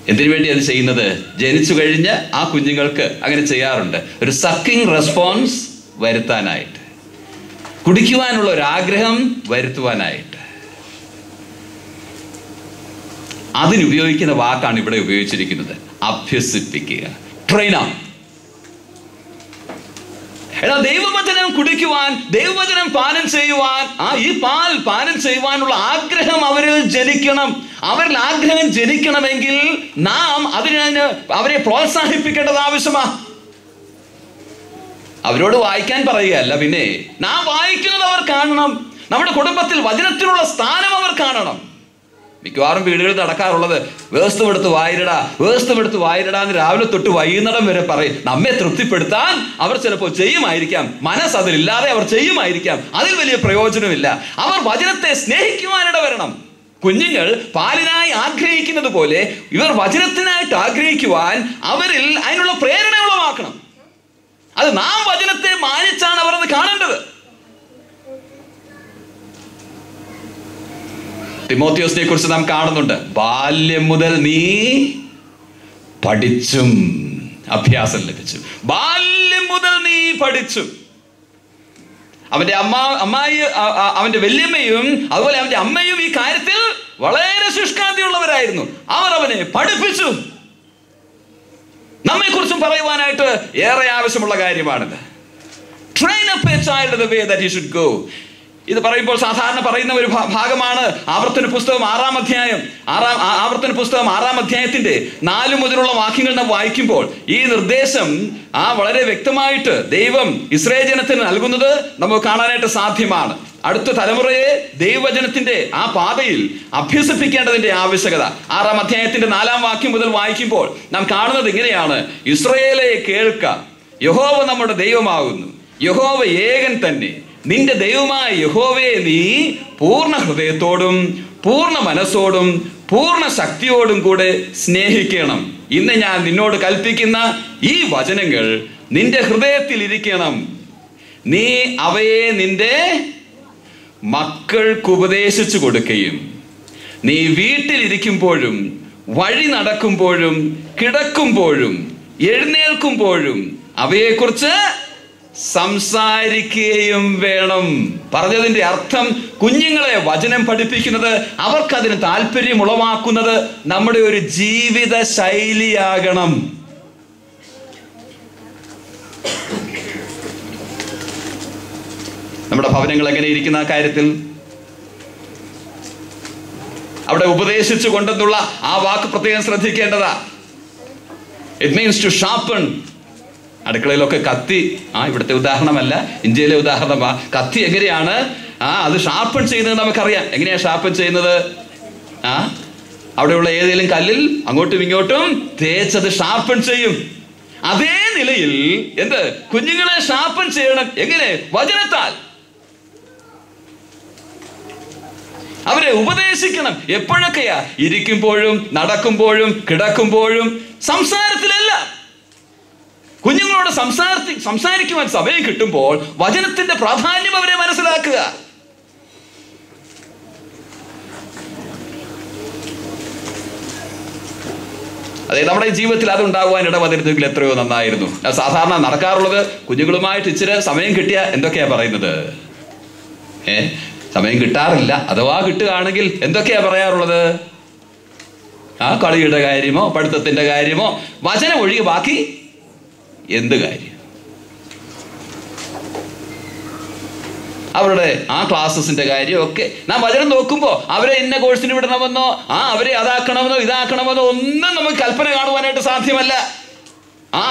എന്തിനു വേണ്ടി അത് ചെയ്യുന്നത്? ജനിച്ചു കഴിഞ്ഞ് ആ കുഞ്ഞുങ്ങൾക്ക് അങ്ങനെ ചെയ്യാറുണ്ട്. ഒരു സക്കിംഗ് റെസ്പോൺസ് വരുത്താനായിട്ട്, കുടിക്കുവാനുള്ള ഒരു ആഗ്രഹം വരുത്തുവാനായിട്ട്. അതിനുപയോഗിക്കുന്ന വാക്കാണ് ഇവിടെ ഉപയോഗിച്ചിരിക്കുന്നത്, അഭ്യസിപ്പിക്കുക, ട്രെയിൻ അപ്പ്. എന്നാൽ ദൈവവചനം കുടിക്കുവാൻ, ദൈവവചനം പാനം ചെയ്യുവാൻ, ഈ പാൽ പാനം ചെയ്യുവാനുള്ള ആഗ്രഹം അവരിൽ ജനിക്കണം. അവരിൽ ആഗ്രഹം ജനിക്കണമെങ്കിൽ നാം അവരെ പ്രോത്സാഹിപ്പിക്കേണ്ടത് ആവശ്യമാണ്. അവരോട് വായിക്കാൻ പറയുകയല്ല, പിന്നെ നാം വായിക്കുന്നത് അവർ കാണണം. നമ്മുടെ കുടുംബത്തിൽ വചനത്തിനുള്ള സ്ഥാനം അവർ കാണണം. മിക്കവാറും വീടുകളിൽ നടക്കാറുള്ളത് വേസ്തുമെടുത്ത് വായിരടാ എന്ന് രാവിലെ തൊട്ട് വൈകുന്നേരം വരെ പറയും. നമ്മെ തൃപ്തിപ്പെടുത്താൻ അവർ ചിലപ്പോൾ ചെയ്യുമായിരിക്കാം, മനസ്സതിലില്ലാതെ അവർ ചെയ്യുമായിരിക്കാം. അതിൽ വലിയ പ്രയോജനമില്ല. അവർ വചനത്തെ സ്നേഹിക്കുവാനിട വരണം. കുഞ്ഞുങ്ങൾ പാലിനായി ആഗ്രഹിക്കുന്നത് പോലെ ഇവർ വചനത്തിനായിട്ട് ആഗ്രഹിക്കുവാൻ അവരിൽ അതിനുള്ള പ്രേരണ ഉളവാക്കണം. അത് നാം വചനത്തെ മാനിച്ചാണ് അവർ അത് കാണേണ്ടത്. തിമോത്തിയോസിനെ കുറിച്ച് നാം കാണുന്നുണ്ട്. ബാല്യം മുതൽ നീ പഠിച്ചും അഭ്യാസം ലഭിച്ചു. ബാല്യം മുതൽ നീ പഠിച്ചു. അവന്റെ അമ്മായി, അവന്റെ വല്യമ്മയും അതുപോലെ അവന്റെ അമ്മയും ഈ കാര്യത്തിൽ വളരെ ശുഷ്കാന്തിയുള്ളവരായിരുന്നു. അവർ അവനെ പഠിപ്പിച്ചു. നമ്മെ കുറിച്ചും പറയുവാനായിട്ട് ഏറെ ആവശ്യമുള്ള കാര്യമാണിത്. Train up a child in the way that he should go. ഇത് പറയുമ്പോൾ സാധാരണ പറയുന്ന ഒരു ഭാഗമാണ് ആവർത്തന പുസ്തകം 6-ാം അധ്യായം. ആവർത്തന പുസ്തകം 6-ാം അധ്യായത്തിന്റെ 4 മുതലുള്ള വാക്യങ്ങൾ നാം വായിക്കുമ്പോൾ ഈ നിർദ്ദേശം വളരെ വ്യക്തമായിട്ട് ദൈവം ഇസ്രായേൽ ജനത്തിന് നൽകുന്നത് നമുക്ക് കാണാനായിട്ട് സാധ്യമാണ്. അടുത്ത തലമുറയെ ദൈവവചനത്തിന്റെ ആ പാതയിൽ അഭ്യസിപ്പിക്കേണ്ടതിന്റെ ആവശ്യകത 6-ാം അധ്യായത്തിന്റെ 4-ാം വാക്യം മുതൽ വായിക്കുമ്പോൾ നാം കാണുന്നത് ഇങ്ങനെയാണ്: ഇസ്രായേലേ കേൾക്ക, യഹോവ നമ്മുടെ ദൈവമാകുന്നു, യഹോവ ഏകൻ തന്നെ. നിന്റെ ദൈവമായ യഹോവയെ നീ പൂർണ്ണ ഹൃദയത്തോടും പൂർണ്ണ മനസ്സോടും പൂർണ്ണ ശക്തിയോടും കൂടെ സ്നേഹിക്കണം. ഇന്ന് ഞാൻ നിന്നോട് കൽപ്പിക്കുന്ന ഈ വചനങ്ങൾ നിന്റെ ഹൃദയത്തിൽ ഇരിക്കണം. നീ അവയെ നിന്റെ മക്കൾക്ക് ഉപദേശിച്ചു കൊടുക്കുകയും നീ വീട്ടിലിരിക്കുമ്പോഴും വഴി നടക്കുമ്പോഴും കിടക്കുമ്പോഴും എഴുന്നേൽക്കുമ്പോഴും അവയെക്കുറിച്ച് സംസാരിക്കുകയും വേണം. പറഞ്ഞതിന്റെ അർത്ഥം, കുഞ്ഞുങ്ങളെ വചനം പഠിപ്പിക്കുന്നത്, അവർക്കതിന് താല്പര്യം ഉളവാക്കുന്നത് നമ്മുടെ ഒരു ജീവിത ശൈലിയാകണം. നമ്മുടെ ഭവനങ്ങൾ എങ്ങനെ ഇരിക്കുന്ന ആ കാര്യത്തിൽ അവിടെ ഉപദേശിച്ചു കൊണ്ടെന്നുള്ള ആ വാക്ക് പ്രത്യേകം ശ്രദ്ധിക്കേണ്ടതാ. It means to sharpen. അടുക്കളയിലൊക്കെ കത്തി, ഇവിടുത്തെ ഉദാഹരണമല്ല, ഇന്ത്യയിലെ ഉദാഹരണമാ. കത്തി എങ്ങനെയാണ് അത് ഷാർപ്പൺ ചെയ്യുന്നത് നമുക്കറിയാം. എങ്ങനെയാ ഷാർപ്പൺ ചെയ്യുന്നത്? അവിടെയുള്ള ഏതെങ്കിലും കല്ലിൽ അങ്ങോട്ടും ഇങ്ങോട്ടും തേച്ചത് ഷാർപ്പൺ ചെയ്യും. അതേ നിലയിൽ കുഞ്ഞുങ്ങളെ ഷാർപ്പൺ ചെയ്യണം. എങ്ങനെ? വചനത്താൽ അവരെ ഉപദേശിക്കണം. എപ്പോഴൊക്കെയാ? ഇരിക്കുമ്പോഴും നടക്കുമ്പോഴും കിടക്കുമ്പോഴും. സംസാരത്തിലല്ല. കുഞ്ഞുങ്ങളോട് സംസാരിക്കുവാൻ സമയം കിട്ടുമ്പോൾ വചനത്തിന്റെ പ്രാധാന്യം അവരെ മനസ്സിലാക്കുക. അതെ, നമ്മുടെ ജീവിതത്തിൽ അത് ഉണ്ടാകുവാൻ ഇടവന്നിരുന്നെങ്കിൽ എത്രയോ നന്നായിരുന്നു. സാധാരണ നടക്കാറുള്ളത്, കുഞ്ഞുങ്ങളുമായിട്ട് ഇച്ചിരി സമയം കിട്ടിയ എന്തൊക്കെയാ പറയുന്നത്? സമയം കിട്ടാറില്ല. അഥവാ കിട്ടുകയാണെങ്കിൽ എന്തൊക്കെയാ പറയാറുള്ളത്? കളിയുടെ കാര്യമോ പഠിത്തത്തിന്റെ കാര്യമോ, വചനം ഒഴികെ ബാക്കി എന്ത് കാര്യം? അവരുടെ ക്ലാസ്സസിന്റെ കാര്യമൊക്കെ നാം വചനം നോക്കുമ്പോൾ അവരെ ഇന്ന കോഴ്സിന് വിടണമെന്നോ അവരെ അതാക്കണമെന്നോ ഇതാക്കണമെന്നോ ഒന്നും നമുക്ക് കൽപ്പന കാണുവാനായിട്ട് സാധ്യമല്ല.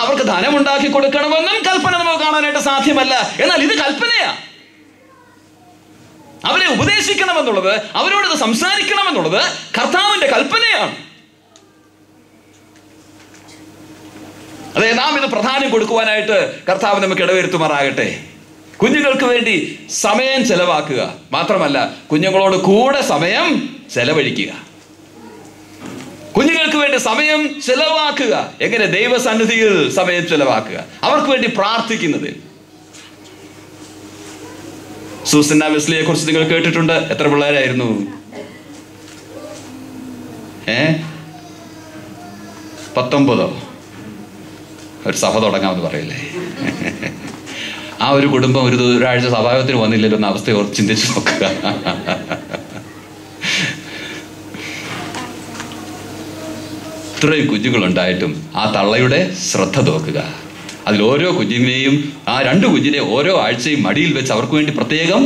അവർക്ക് ധനം ഉണ്ടാക്കി കൊടുക്കണമെന്നും കൽപ്പന നമുക്ക് കാണാനായിട്ട് സാധ്യമല്ല. എന്നാൽ ഇത് കൽപ്പനയാ. അവരെ ഉപദേശിക്കണമെന്നുള്ളത്, അവരോട് സംസാരിക്കണമെന്നുള്ളത് കർത്താവിന്റെ കൽപ്പനയാണ്. അതെ, നാം ഇത് പ്രാധാന്യം കൊടുക്കുവാനായിട്ട് കർത്താവ് നമുക്ക് ഇടവരുത്തുമാറാകട്ടെ. കുഞ്ഞുങ്ങൾക്ക് വേണ്ടി സമയം ചെലവാക്കുക മാത്രമല്ല, കുഞ്ഞുങ്ങളോട് കൂടെ സമയം ചെലവഴിക്കുക. കുഞ്ഞുങ്ങൾക്ക് വേണ്ടി സമയം ചെലവാക്കുക. എങ്ങനെ? ദൈവസന്നിധിയിൽ സമയം ചെലവാക്കുക. അവർക്ക് വേണ്ടി പ്രാർത്ഥിക്കുന്നത്. സൂസന്ന വെസ്ലിയെ കുറിച്ച് നിങ്ങൾ കേട്ടിട്ടുണ്ട്. എത്ര പിള്ളേരായിരുന്നു? 19 ഒരു സഭ തുടങ്ങാമെന്ന് പറയില്ലേ? ഒരു കുടുംബം ഒരാഴ്ച സഭായോഗത്തിന് വന്നില്ലല്ലോ എന്ന അവസ്ഥ ചിന്തിച്ചു നോക്കുക. ഇത്രയും കുഞ്ഞുങ്ങളുണ്ടായിട്ടും തള്ളയുടെ ശ്രദ്ധ നോക്കുക. അതിൽ ഓരോ കുഞ്ഞിനെയും 2 കുഞ്ഞിനെ ഓരോ ആഴ്ചയും മടിയിൽ വെച്ച് അവർക്ക് വേണ്ടി പ്രത്യേകം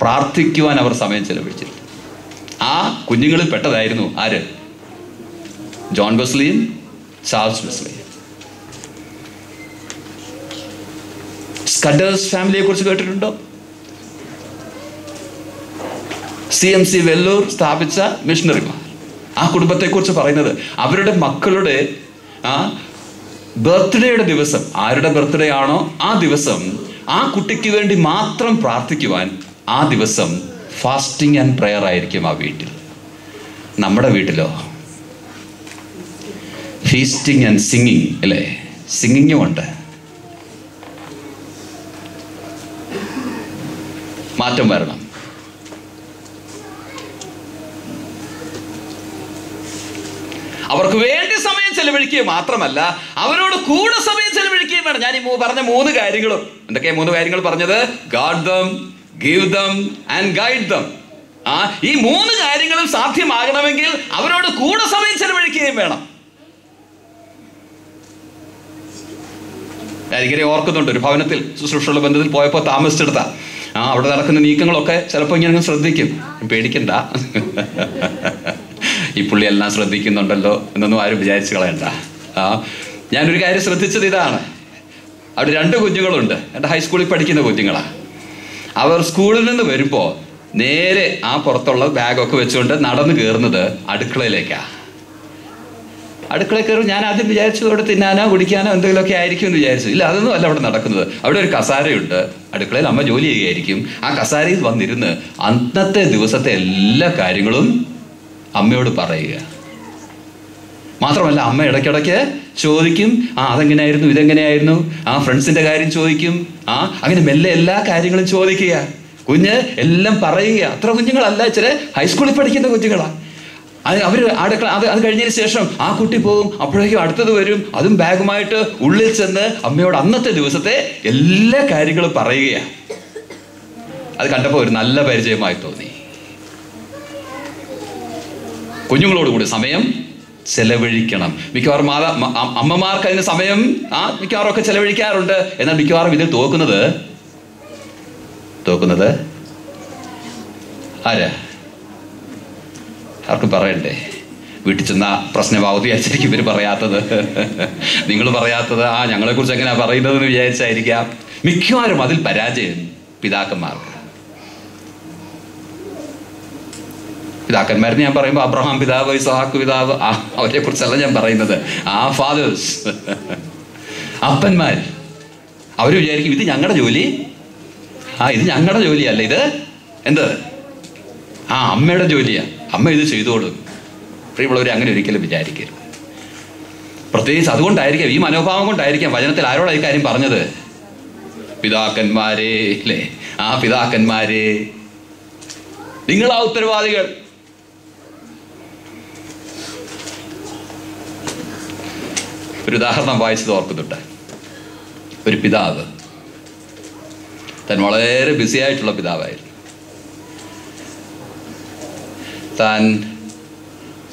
പ്രാർത്ഥിക്കുവാൻ അവർ സമയം ചെലവഴിച്ചിരുന്നു. കുഞ്ഞുങ്ങളിൽ പെട്ടതായിരുന്നു ആര്? John വെസ്ലിയും Charles വെസ്ലിയും. സ്കഡേഴ്സ് ഫാമിലിയെ കുറിച്ച് കേട്ടിട്ടുണ്ടോ? CMC വെല്ലൂർ സ്ഥാപിച്ച മിഷണറിമാർ. കുടുംബത്തെ കുറിച്ച് പറയുന്നത്, അവരുടെ മക്കളുടെ ബർത്ത്ഡേയുടെ ദിവസം, ആരുടെ ബർത്ത്ഡേ ആണോ ആ ദിവസം കുട്ടിക്ക് വേണ്ടി മാത്രം പ്രാർത്ഥിക്കുവാൻ ദിവസം ഫാസ്റ്റിംഗ് ആൻഡ് പ്രെയർ ആയിരിക്കും വീട്ടിൽ. നമ്മുടെ വീട്ടിലോ ഫീസ്റ്റിംഗ് ആൻഡ് സിംഗിങ് അല്ലേ? സിംഗിങ്ങും ഉണ്ട്. മാറ്റം വരണം. അവർക്ക് വേണ്ടി സമയം ചെലവഴിക്കുക മാത്രമല്ല, അവരോട് കൂടെ സമയം ചെലവഴിക്കുകയും വേണം. ഞാൻ ഈ പറഞ്ഞ 3 കാര്യങ്ങളും എന്തൊക്കെയാ? 3 കാര്യങ്ങൾ പറഞ്ഞത്: God dum, give them and guide dum. ഈ 3 കാര്യങ്ങളും സാധ്യമാകണമെങ്കിൽ അവരോട് കൂടെ സമയം ചെലവഴിക്കുകയും വേണം. ഞാനിങ്ങനെ ഓർക്കുന്നുണ്ട്, ഒരു ഭവനത്തിൽ ശുശ്രൂഷയുള്ള ബന്ധത്തിൽ പോയപ്പോൾ താമസിച്ചെടുത്ത അവിടെ നടക്കുന്ന നീക്കങ്ങളൊക്കെ ചിലപ്പോൾ ഇങ്ങനെ ശ്രദ്ധിക്കും. പേടിക്കണ്ട, ഈ പുള്ളി എല്ലാം ശ്രദ്ധിക്കുന്നുണ്ടല്ലോ എന്നൊന്നും ആരും വിചാരിച്ച് കളയണ്ട. ഞാനൊരു കാര്യം ശ്രദ്ധിച്ചത് ഇതാണ്. അവിടെ 2 കുഞ്ഞുങ്ങളുണ്ട്, എൻ്റെ ഹൈസ്കൂളിൽ പഠിക്കുന്ന കുഞ്ഞുങ്ങളാണ്. അവർ സ്കൂളിൽ നിന്ന് വരുമ്പോൾ നേരെ ആ പുറത്തുള്ള ബാഗൊക്കെ വെച്ചുകൊണ്ട് നടന്നു കയറുന്നത് അടുക്കളയിലേക്കാണ്. അടുക്കളയിൽ കയറും. ഞാൻ ആദ്യം വിചാരിച്ചു അവിടെ തിന്നാനോ കുടിക്കാനോ എന്തെങ്കിലുമൊക്കെ ആയിരിക്കും എന്ന് വിചാരിച്ചു. ഇല്ല, അതൊന്നും അല്ല അവിടെ നടക്കുന്നത്. അവിടെ ഒരു കസാരയുണ്ട്, അടുക്കളയിൽ അമ്മ ജോലി ചെയ്യുകയായിരിക്കും. ആ കസാരയിൽ വന്നിരുന്ന് അന്നത്തെ ദിവസത്തെ എല്ലാ കാര്യങ്ങളും അമ്മയോട് പറയുക. മാത്രമല്ല, അമ്മ ഇടയ്ക്കിടയ്ക്ക് ചോദിക്കും, അതെങ്ങനെയായിരുന്നു, ഇതെങ്ങനെയായിരുന്നു, ഫ്രണ്ട്സിന്റെ കാര്യം ചോദിക്കും. അങ്ങനെ മെല്ലെ എല്ലാ കാര്യങ്ങളും ചോദിക്കുക. കുഞ്ഞ് എല്ലാം പറയുക. അത്ര കുഞ്ഞുങ്ങളല്ല, ചില ഹൈസ്കൂളിൽ പഠിക്കുന്ന കുഞ്ഞുങ്ങളാണ്. അവർ അടുക്കള അത് കഴിഞ്ഞതിന് ശേഷം ആ കുട്ടി പോകും. അപ്പോഴേക്കും അടുത്തത് വരും, അതും ബാഗുമായിട്ട് ഉള്ളിൽ ചെന്ന് അമ്മയോട് അന്നത്തെ ദിവസത്തെ എല്ലാ കാര്യങ്ങളും പറയുകയാണ്. അത് കണ്ടപ്പോൾ ഒരു നല്ല പരിചയമായി തോന്നി. കുഞ്ഞുങ്ങളോട് കൂടി സമയം ചെലവഴിക്കണം. മിക്കവാറും അമ്മമാർക്ക് അതിന് സമയം മിക്കവാറും ഒക്കെ ചെലവഴിക്കാറുണ്ട്. എന്നാൽ മിക്കവാറും ഇതിൽ തോക്കുന്നത് ആരാ? ആർക്കും പറയണ്ടേ? വീട്ടിൽ ചെന്ന പ്രശ്നമാവതി വിചാരിച്ചിരിക്കും ഇവർ പറയാത്തത്, നിങ്ങൾ പറയാത്തത്. ഞങ്ങളെ കുറിച്ച് എങ്ങനെയാ പറയുന്നതെന്ന് വിചാരിച്ചായിരിക്കാം മിക്കവാറും അതിൽ പരാജയം പിതാക്കന്മാർക്ക്. പിതാക്കന്മാരെന്ന് ഞാൻ പറയുമ്പോൾ അബ്രഹാം പിതാവ്, ഇസ്ഹാക്ക് പിതാവ്, അവരെ കുറിച്ചല്ല ഞാൻ പറയുന്നത്. ഫാദേഴ്സ്, അപ്പന്മാർ. അവർ വിചാരിക്കും ഇത് ഞങ്ങളുടെ ജോലി, ഇത് ഞങ്ങളുടെ ജോലിയല്ല, ഇത് എന്ത് അമ്മയുടെ ജോലിയാ, അമ്മ ഇത് ചെയ്തോളും. പ്രിയമുള്ളവരെ, അങ്ങനെ ഒരിക്കലും വിചാരിക്കരുത്. പ്രത്യേകിച്ച് അതുകൊണ്ടായിരിക്കാം, ഈ മനോഭാവം കൊണ്ടായിരിക്കാം വചനത്തിൽ ആരോടാ ഈ കാര്യം പറഞ്ഞത്? പിതാക്കന്മാരെ, അല്ലേ? പിതാക്കന്മാരെ, നിങ്ങളാ ഉത്തരവാദികൾ. ഒരു ഉദാഹരണം വായിച്ചത് ഓർക്കുന്നുണ്ട്. ഒരു പിതാവ്, താൻ വളരെ ബിസി ആയിട്ടുള്ള പിതാവായിരുന്നു. താൻ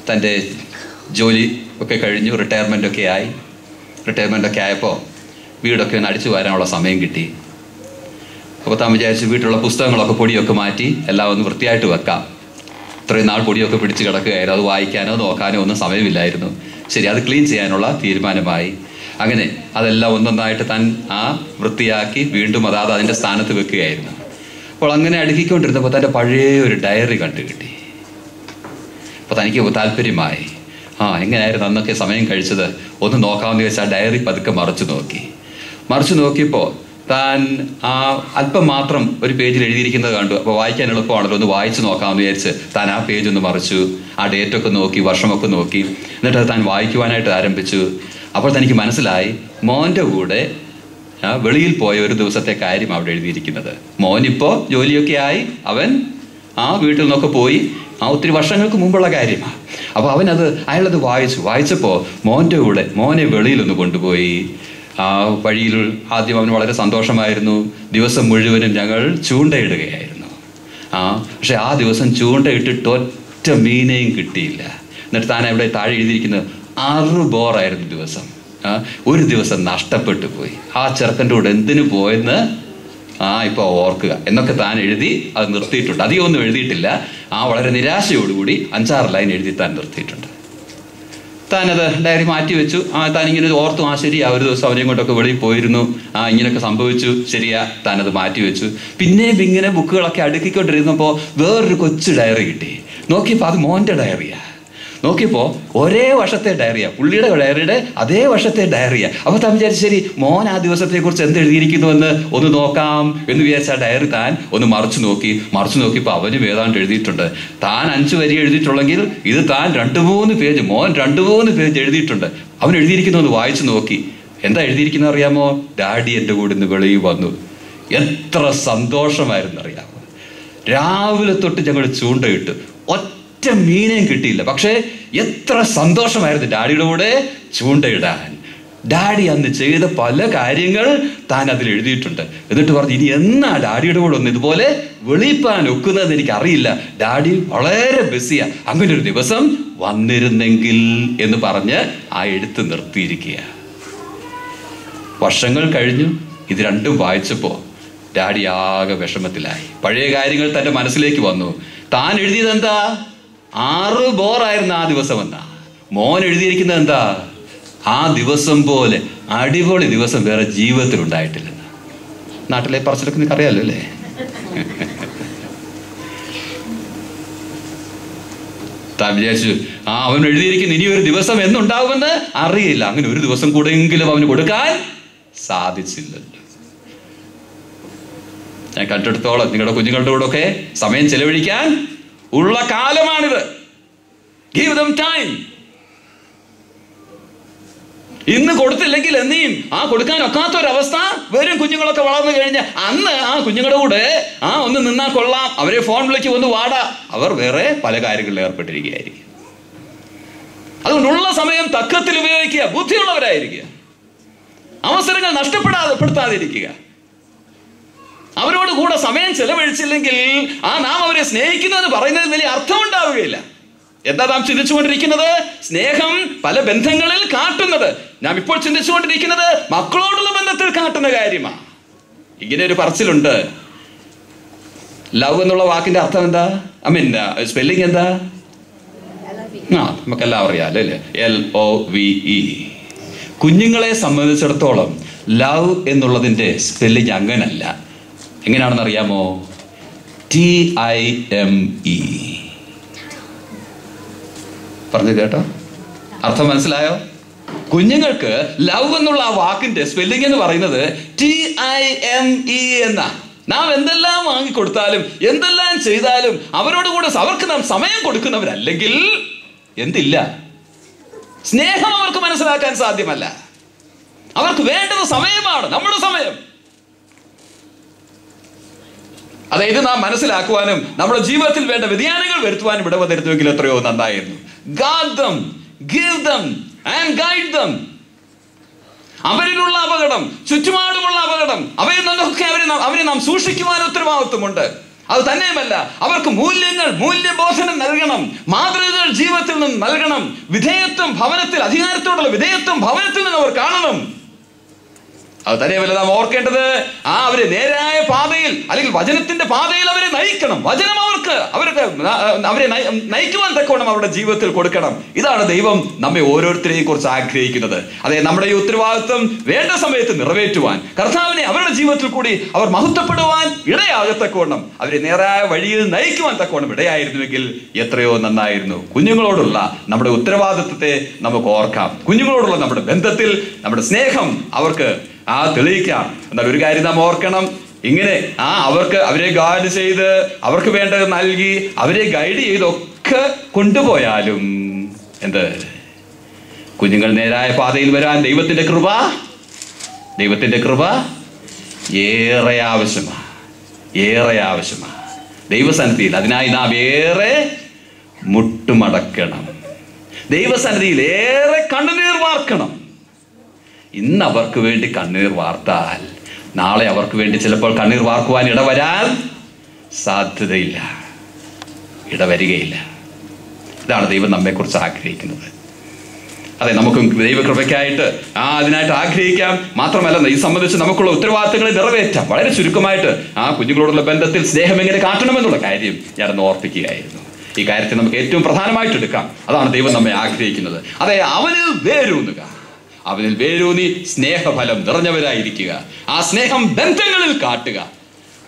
തൻ്റെ ജോലി ഒക്കെ കഴിഞ്ഞു, റിട്ടയർമെൻ്റ് ഒക്കെ ആയപ്പോൾ വീടൊക്കെ ഒന്ന് അടിച്ചു വാരാനുള്ള സമയം കിട്ടി. അപ്പോൾ താൻ വിചാരിച്ചു വീട്ടിലുള്ള പുസ്തകങ്ങളൊക്കെ പൊടിയൊക്കെ മാറ്റി എല്ലാം ഒന്ന് വൃത്തിയായിട്ട് വെക്കാം. ഇത്രയും നാൾ പൊടിയൊക്കെ പിടിച്ച് കിടക്കുകയായിരുന്നു, അത് വായിക്കാനോ നോക്കാനോ ഒന്നും സമയമില്ലായിരുന്നു. ശരി, അത് ക്ലീൻ ചെയ്യാനുള്ള തീരുമാനമായി. അങ്ങനെ അതെല്ലാം ഒന്നൊന്നായിട്ട് താൻ വൃത്തിയാക്കി വീണ്ടും അതാത് അതിൻ്റെ സ്ഥാനത്ത് വെക്കുകയായിരുന്നു. അപ്പോൾ അങ്ങനെ അടുക്കിക്കൊണ്ടിരുന്നപ്പോൾ തൻ്റെ പഴയ ഒരു ഡയറി കണ്ടു കിട്ടി. അപ്പോൾ തനിക്ക് താല്പര്യമായി, എങ്ങനെയായിരുന്നു അന്നൊക്കെ സമയം കഴിച്ചത്, ഒന്ന് നോക്കാമെന്ന് വെച്ചാൽ ഡയറി പതുക്കെ മറിച്ചു നോക്കിയപ്പോൾ താൻ അല്പം മാത്രം ഒരു പേജിൽ എഴുതിയിരിക്കുന്നത് കണ്ടു. അപ്പോൾ വായിക്കാൻ എളുപ്പമാണല്ലോ, ഒന്ന് വായിച്ചു നോക്കാമെന്ന് വിചാരിച്ച് താൻ ആ പേജ് ഒന്ന് മറിച്ചു, ഡേറ്റൊക്കെ നോക്കി, വർഷമൊക്കെ നോക്കി. എന്നിട്ട് അത് താൻ വായിക്കുവാനായിട്ട് ആരംഭിച്ചു. അപ്പോൾ തനിക്ക് മനസ്സിലായി, മോൻ്റെ കൂടെ വെളിയിൽ പോയ ഒരു ദിവസത്തെ കാര്യം അവിടെ എഴുതിയിരിക്കുന്നത്. മോനിപ്പോൾ ജോലിയൊക്കെ ആയി, അവൻ വീട്ടിൽ നിന്നൊക്കെ പോയി, ഒത്തിരി വർഷങ്ങൾക്ക് മുമ്പുള്ള കാര്യമാണ്. അപ്പോൾ അയാളത് വായിച്ചപ്പോൾ മോനെ വെളിയിലൊന്ന് കൊണ്ടുപോയി. വഴിയിൽ ആദ്യം അവന് വളരെ സന്തോഷമായിരുന്നു. ദിവസം മുഴുവനും ഞങ്ങൾ ചൂണ്ടയിടുകയായിരുന്നു. പക്ഷെ ആ ദിവസം ചൂണ്ടയിട്ടിട്ട് ഒറ്റ മീനെയും കിട്ടിയില്ല. എന്നിട്ട് താൻ അവിടെ താഴെ എഴുതിയിരിക്കുന്നത് 6 ബോറായിരുന്നു ദിവസം. ഒരു ദിവസം നഷ്ടപ്പെട്ടു പോയി. ചെറുക്കൻ്റെ കൂടെ എന്തിനു പോയെന്ന് ഇപ്പോൾ ഓർക്കുക എന്നൊക്കെ താൻ എഴുതി അത് നിർത്തിയിട്ടുണ്ട്. അധികം ഒന്നും എഴുതിയിട്ടില്ല. വളരെ നിരാശയോടുകൂടി 5-6 ലൈൻ എഴുതി താൻ നിർത്തിയിട്ടുണ്ട്. താനത് ഡയറി മാറ്റി വെച്ചു. താനിങ്ങനെ ഓർത്തു, ശരിയാ, ഒരു ദിവസം അവനെയും കൊണ്ടൊക്കെ വെളിയിൽ പോയിരുന്നു, ഇങ്ങനെയൊക്കെ സംഭവിച്ചു, ശരിയാ, താനത് മാറ്റി വെച്ചു. പിന്നെയും ഇങ്ങനെ ബുക്കുകളൊക്കെ അടുക്കിക്കൊണ്ടിരുന്നപ്പോൾ വേറൊരു കൊച്ചു ഡയറി കിട്ടി. നോക്കിയപ്പോൾ അത് മോൻ്റെ ഡയറിയാ. നോക്കിയപ്പോൾ ഒരേ വർഷത്തെ ഡയറിയാ, പുള്ളിയുടെ ഡയറിയുടെ അതേ വർഷത്തെ ഡയറിയാ. അപ്പോൾ താൻ വിചാരിച്ചു, ശരി, മോൻ ആ ദിവസത്തെക്കുറിച്ച് എന്ത് എഴുതിയിരിക്കുന്നുവെന്ന് ഒന്ന് നോക്കാം എന്ന് വിചാരിച്ച ആ ഡയറി താൻ ഒന്ന് മറിച്ചു നോക്കിയപ്പോൾ അവനും ഏതാണ്ട് എഴുതിയിട്ടുണ്ട്. താൻ 5 വരി എഴുതിയിട്ടുള്ളെങ്കിൽ ഇത് താൻ 2-3 പേജ്, മോൻ 2-3 പേജ് എഴുതിയിട്ടുണ്ട്. അവൻ എഴുതിയിരിക്കുന്ന ഒന്ന് വായിച്ചു നോക്കി. എന്താ എഴുതിയിരിക്കുന്നത് അറിയാമോ? ഡാഡി എൻ്റെ കൂടെ ഇന്ന് വെളിയിൽ വന്നു. എത്ര സന്തോഷമായിരുന്നു അറിയാമോ? രാവിലെ തൊട്ട് ഞങ്ങൾ ചൂണ്ടയിട്ട് ഒറ്റ മീനെയും കിട്ടിയില്ല. പക്ഷേ എത്ര സന്തോഷമായിരുന്നു ഡാഡിയുടെ കൂടെ ചൂണ്ടയിടാൻ. ഡാഡി അന്ന് ചെയ്ത പല കാര്യങ്ങൾ താൻ അതിൽ എഴുതിയിട്ടുണ്ട്. എന്നിട്ട് പറഞ്ഞു, ഇനി എന്നാ ഡാഡിയുടെ കൂടെ ഒന്ന് ഇതുപോലെ വെളിപ്പാൻ ഒക്കുന്നതെന്ന് എനിക്കറിയില്ല, ഡാഡി വളരെ ബിസിയാ, അങ്ങനെ ഒരു ദിവസം വന്നിരുന്നെങ്കിൽ എന്ന് പറഞ്ഞ് എഴുത്ത് നിർത്തിയിരിക്കുക. വർഷങ്ങൾ കഴിഞ്ഞു. ഇത് രണ്ടും വായിച്ചപ്പോൾ ഡാഡി ആകെ വിഷമത്തിലായി. പഴയ കാര്യങ്ങൾ തൻ്റെ മനസ്സിലേക്ക് വന്നു. താൻ എഴുതിയത് എന്താ? 6 ബോറായിരുന്നു ആ ദിവസം എന്നാ. മോൻ എഴുതിയിരിക്കുന്നത് എന്താ? ആ ദിവസം പോലെ അടിപൊളി ദിവസം വേറെ ജീവിതത്തിൽ ഉണ്ടായിട്ടില്ലെന്ന്. നാട്ടിലെ പറച്ചിലൊക്കെ നിങ്ങൾക്ക് അറിയാലോ അല്ലേ? താൻ വിചാരിച്ചു അവൻ എഴുതിയിരിക്കുന്ന ഇനിയൊരു ദിവസം എന്നുണ്ടാവുമെന്ന് അറിയില്ല. അങ്ങനെ ഒരു ദിവസം കൂടെയെങ്കിലും അവന് കൊടുക്കാൻ സാധിച്ചില്ലല്ലോ. ഞാൻ കണ്ടെടുത്തോളം നിങ്ങളുടെ കുഞ്ഞുങ്ങളുടെ കൂടെ ഒക്കെ സമയം ചെലവഴിക്കാൻ ഉള്ള കാലമാണിത്. Give them time. ഇന്ന് കൊടുത്തില്ലെങ്കിൽ എന്നെയും കൊടുക്കാൻ ഒക്കാത്ത ഒരവസ്ഥ വരും. കുഞ്ഞുങ്ങളൊക്കെ വളർന്നു കഴിഞ്ഞ അന്ന് ആ കുഞ്ഞുങ്ങളുടെ കൂടെ ഒന്ന് നിന്നാൽ കൊള്ളാം, അവരെ ഫോൺ വിളിച്ച് ഒന്ന് വാടാ. അവർ വേറെ പല കാര്യങ്ങളിൽ ഏർപ്പെട്ടിരിക്കുകയായിരിക്കും. അതുകൊണ്ടുള്ള സമയം തക്കത്തിൽ ഉപയോഗിക്കുക, ബുദ്ധിയുള്ളവരായിരിക്കുക, അവസരങ്ങൾ നഷ്ടപ്പെടുത്താതിരിക്കുക. അവരോട് കൂടെ സമയം ചെലവഴിച്ചില്ലെങ്കിൽ നാം അവരെ സ്നേഹിക്കുന്നതെന്ന് പറയുന്നതിൽ വലിയ അർത്ഥമുണ്ടാവുകയില്ല. എന്താ നാം ചിന്തിച്ചുകൊണ്ടിരിക്കുന്നത്? സ്നേഹം പല ബന്ധങ്ങളിൽ കാട്ടുന്നത്. നാം ഇപ്പോൾ ചിന്തിച്ചുകൊണ്ടിരിക്കുന്നത് മക്കളോടുള്ള ബന്ധത്തിൽ കാട്ടുന്ന കാര്യമാണ്. ഇങ്ങനെ ഒരു പറച്ചിലുണ്ട്. ലവ് എന്നുള്ള വാക്കിന്റെ അർത്ഥം എന്താ? സ്പെല്ലിംഗ് എന്താ? നമുക്കെല്ലാം അറിയാലോ അല്ലേ? LOVE. കുഞ്ഞുങ്ങളെ സംബന്ധിച്ചിടത്തോളം ലവ് എന്നുള്ളതിന്റെ സ്പെല്ലിംഗ് അങ്ങനല്ല. എങ്ങനെയാണെന്ന് അറിയാമോ? TIME. പറഞ്ഞു കേട്ടോ? അർത്ഥം മനസ്സിലായോ? കുഞ്ഞുങ്ങൾക്ക് ലവ് എന്നുള്ള ആ വാക്കിന്റെ സ്പെല്ലിംഗ് എന്ന് പറയുന്നത് TIME എന്നാ. നാം എന്തെല്ലാം വാങ്ങിക്കൊടുത്താലും എന്തെല്ലാം ചെയ്താലും അവരോട് കൂടെ അവർക്ക് നാം സമയം കൊടുക്കുന്നവരല്ലെങ്കിൽ എന്തില്ല? സ്നേഹം അവർക്ക് മനസ്സിലാക്കാൻ സാധ്യമല്ല. അവർക്ക് വേണ്ടത് സമയമാണ്, നമ്മുടെ സമയം. അതായത് നാം മനസ്സിലാക്കുവാനും നമ്മുടെ ജീവിതത്തിൽ വേണ്ട വ്യതിയാനങ്ങൾ വരുത്തുവാനും ഇടവരുത്തുമെങ്കിൽ എത്രയോ നന്നായിരുന്നു. Guard them, give them and guide them. അവരിലുള്ള അപകടം, ചുറ്റുപാടുമുള്ള അപകടം, അവയിൽ നിന്നൊക്കെ അവരെ നാം സൂക്ഷിക്കുവാൻ ഉത്തരവാദിത്വമുണ്ട്. അത് തന്നെയുമല്ല, അവർക്ക് മൂല്യബോധനം നൽകണം, മാതൃകകൾ ജീവിതത്തിൽ നിന്ന് നൽകണം. വിധേയത്വം ഭവനത്തിൽ, അധികാരത്തോടുള്ള വിധേയത്വം ഭവനത്തിൽ നിന്ന് അവർ കാണണം. അത് തന്നെയുമല്ല, നാം ഓർക്കേണ്ടത് അവരെ നേരായ പാതയിൽ അല്ലെങ്കിൽ വചനത്തിന്റെ പാതയിൽ അവരെ നയിക്കണം. വചനം അവരെ നയിക്കുവാൻ തക്കവണ്ണം അവരുടെ ജീവിതത്തിൽ കൊടുക്കണം. ഇതാണ് ദൈവം നമ്മെ ഓരോരുത്തരെയും കുറിച്ച് ആഗ്രഹിക്കുന്നത്. അതെ, നമ്മുടെ ഈ ഉത്തരവാദിത്വം വേണ്ട സമയത്ത് നിറവേറ്റുവാൻ, കർത്താവിനെ അവരുടെ ജീവിതത്തിൽ കൂടി അവർ മഹത്വപ്പെടുവാൻ ഇടയാകത്തക്കവണ്ണം, അവരെ നേരായ വഴിയിൽ നയിക്കുവാൻ തക്കവണ്ണം ഇടയായിരുന്നുവെങ്കിൽ എത്രയോ നന്നായിരുന്നു. കുഞ്ഞുങ്ങളോടുള്ള നമ്മുടെ ഉത്തരവാദിത്വത്തെ നമുക്ക് ഓർക്കാം. കുഞ്ഞുങ്ങളോടുള്ള നമ്മുടെ ബന്ധത്തിൽ നമ്മുടെ സ്നേഹം അവർക്ക് തെളിയിക്കാം. എന്നാൽ ഒരു കാര്യം നാം ഓർക്കണം, ഇങ്ങനെ അവരെ ഗൈഡ് ചെയ്ത് അവർക്ക് വേണ്ടത് നൽകി അവരെ ഗൈഡ് ചെയ്തൊക്കെ കൊണ്ടുപോയാലും കുഞ്ഞുങ്ങൾ നേരായ പാതയിൽ വരാൻ ദൈവത്തിന്റെ കൃപ ഏറെ ആവശ്യമാണ്. ദൈവസന്നിധിയിൽ അതിനായി നാം ഏറെ മുട്ടുമടക്കണം. ദൈവസന്നിധിയിൽ ഏറെ കണ്ണുനീർ വാർക്കണം. ഇന്ന് അവർക്ക് വേണ്ടി കണ്ണീർ വാർത്താൽ നാളെ അവർക്ക് വേണ്ടി ചിലപ്പോൾ കണ്ണീർ വാർക്കുവാൻ ഇടവരാൻ സാധ്യതയില്ല, ഇടവരികയില്ല. ഇതാണ് ദൈവം നമ്മെക്കുറിച്ച് ആഗ്രഹിക്കുന്നത്. അതെ, നമുക്ക് ദൈവകൃപയ്ക്കായിട്ട് അതിനായിട്ട് ആഗ്രഹിക്കാം. മാത്രമല്ല, ഇത് സംബന്ധിച്ച് നമുക്കുള്ള ഉത്തരവാദിത്തങ്ങളെ നിറവേറ്റാം. വളരെ ചുരുക്കമായിട്ട് കുഞ്ഞുങ്ങളോടുള്ള ബന്ധത്തിൽ സ്നേഹം എങ്ങനെ കാട്ടണമെന്നുള്ള കാര്യം ഞാനൊന്ന് ഓർപ്പിക്കുകയായിരുന്നു. ഈ കാര്യത്തെ നമുക്ക് ഏറ്റവും പ്രധാനമായിട്ട് എടുക്കാം. അതാണ് ദൈവം നമ്മെ ആഗ്രഹിക്കുന്നത്. അതെ, അവനിൽ വേരൂന്നി സ്നേഹഫലം നിറഞ്ഞവരായിരിക്കുക. ആ സ്നേഹം ബന്ധങ്ങളിൽ കാട്ടുക.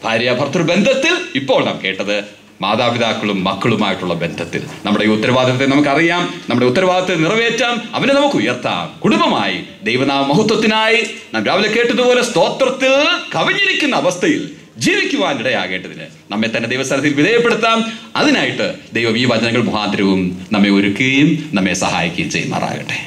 ഭാര്യ ഭർത്തൃ ബന്ധത്തിൽ, ഇപ്പോൾ നാം കേട്ടത് മാതാപിതാക്കളും മക്കളുമായിട്ടുള്ള ബന്ധത്തിൽ. നമ്മുടെ ഈ ഉത്തരവാദിത്തത്തെ നമുക്കറിയാം. നമ്മുടെ ഉത്തരവാദിത്തത്തെ നിറവേറ്റാം, അവനെ നമുക്ക് ഉയർത്താം. കുടുംബമായി ദൈവനാമ മഹത്വത്തിനായി നാം രാവിലെ കേട്ടതുപോലെ സ്തോത്രത്തിൽ കവിഞ്ഞിരിക്കുന്ന അവസ്ഥയിൽ ജീവിക്കുവാൻ ഇടയാകേണ്ടതിന് നമ്മെ തന്നെ ദൈവസ്ഥലത്തിൽ വിധേയപ്പെടുത്താം. അതിനായിട്ട് ദൈവം ഈ വചനങ്ങൾ മുഖാന്തരവും നമ്മെ ഒരുക്കുകയും നമ്മെ സഹായിക്കുകയും ചെയ്യുമാറാകട്ടെ.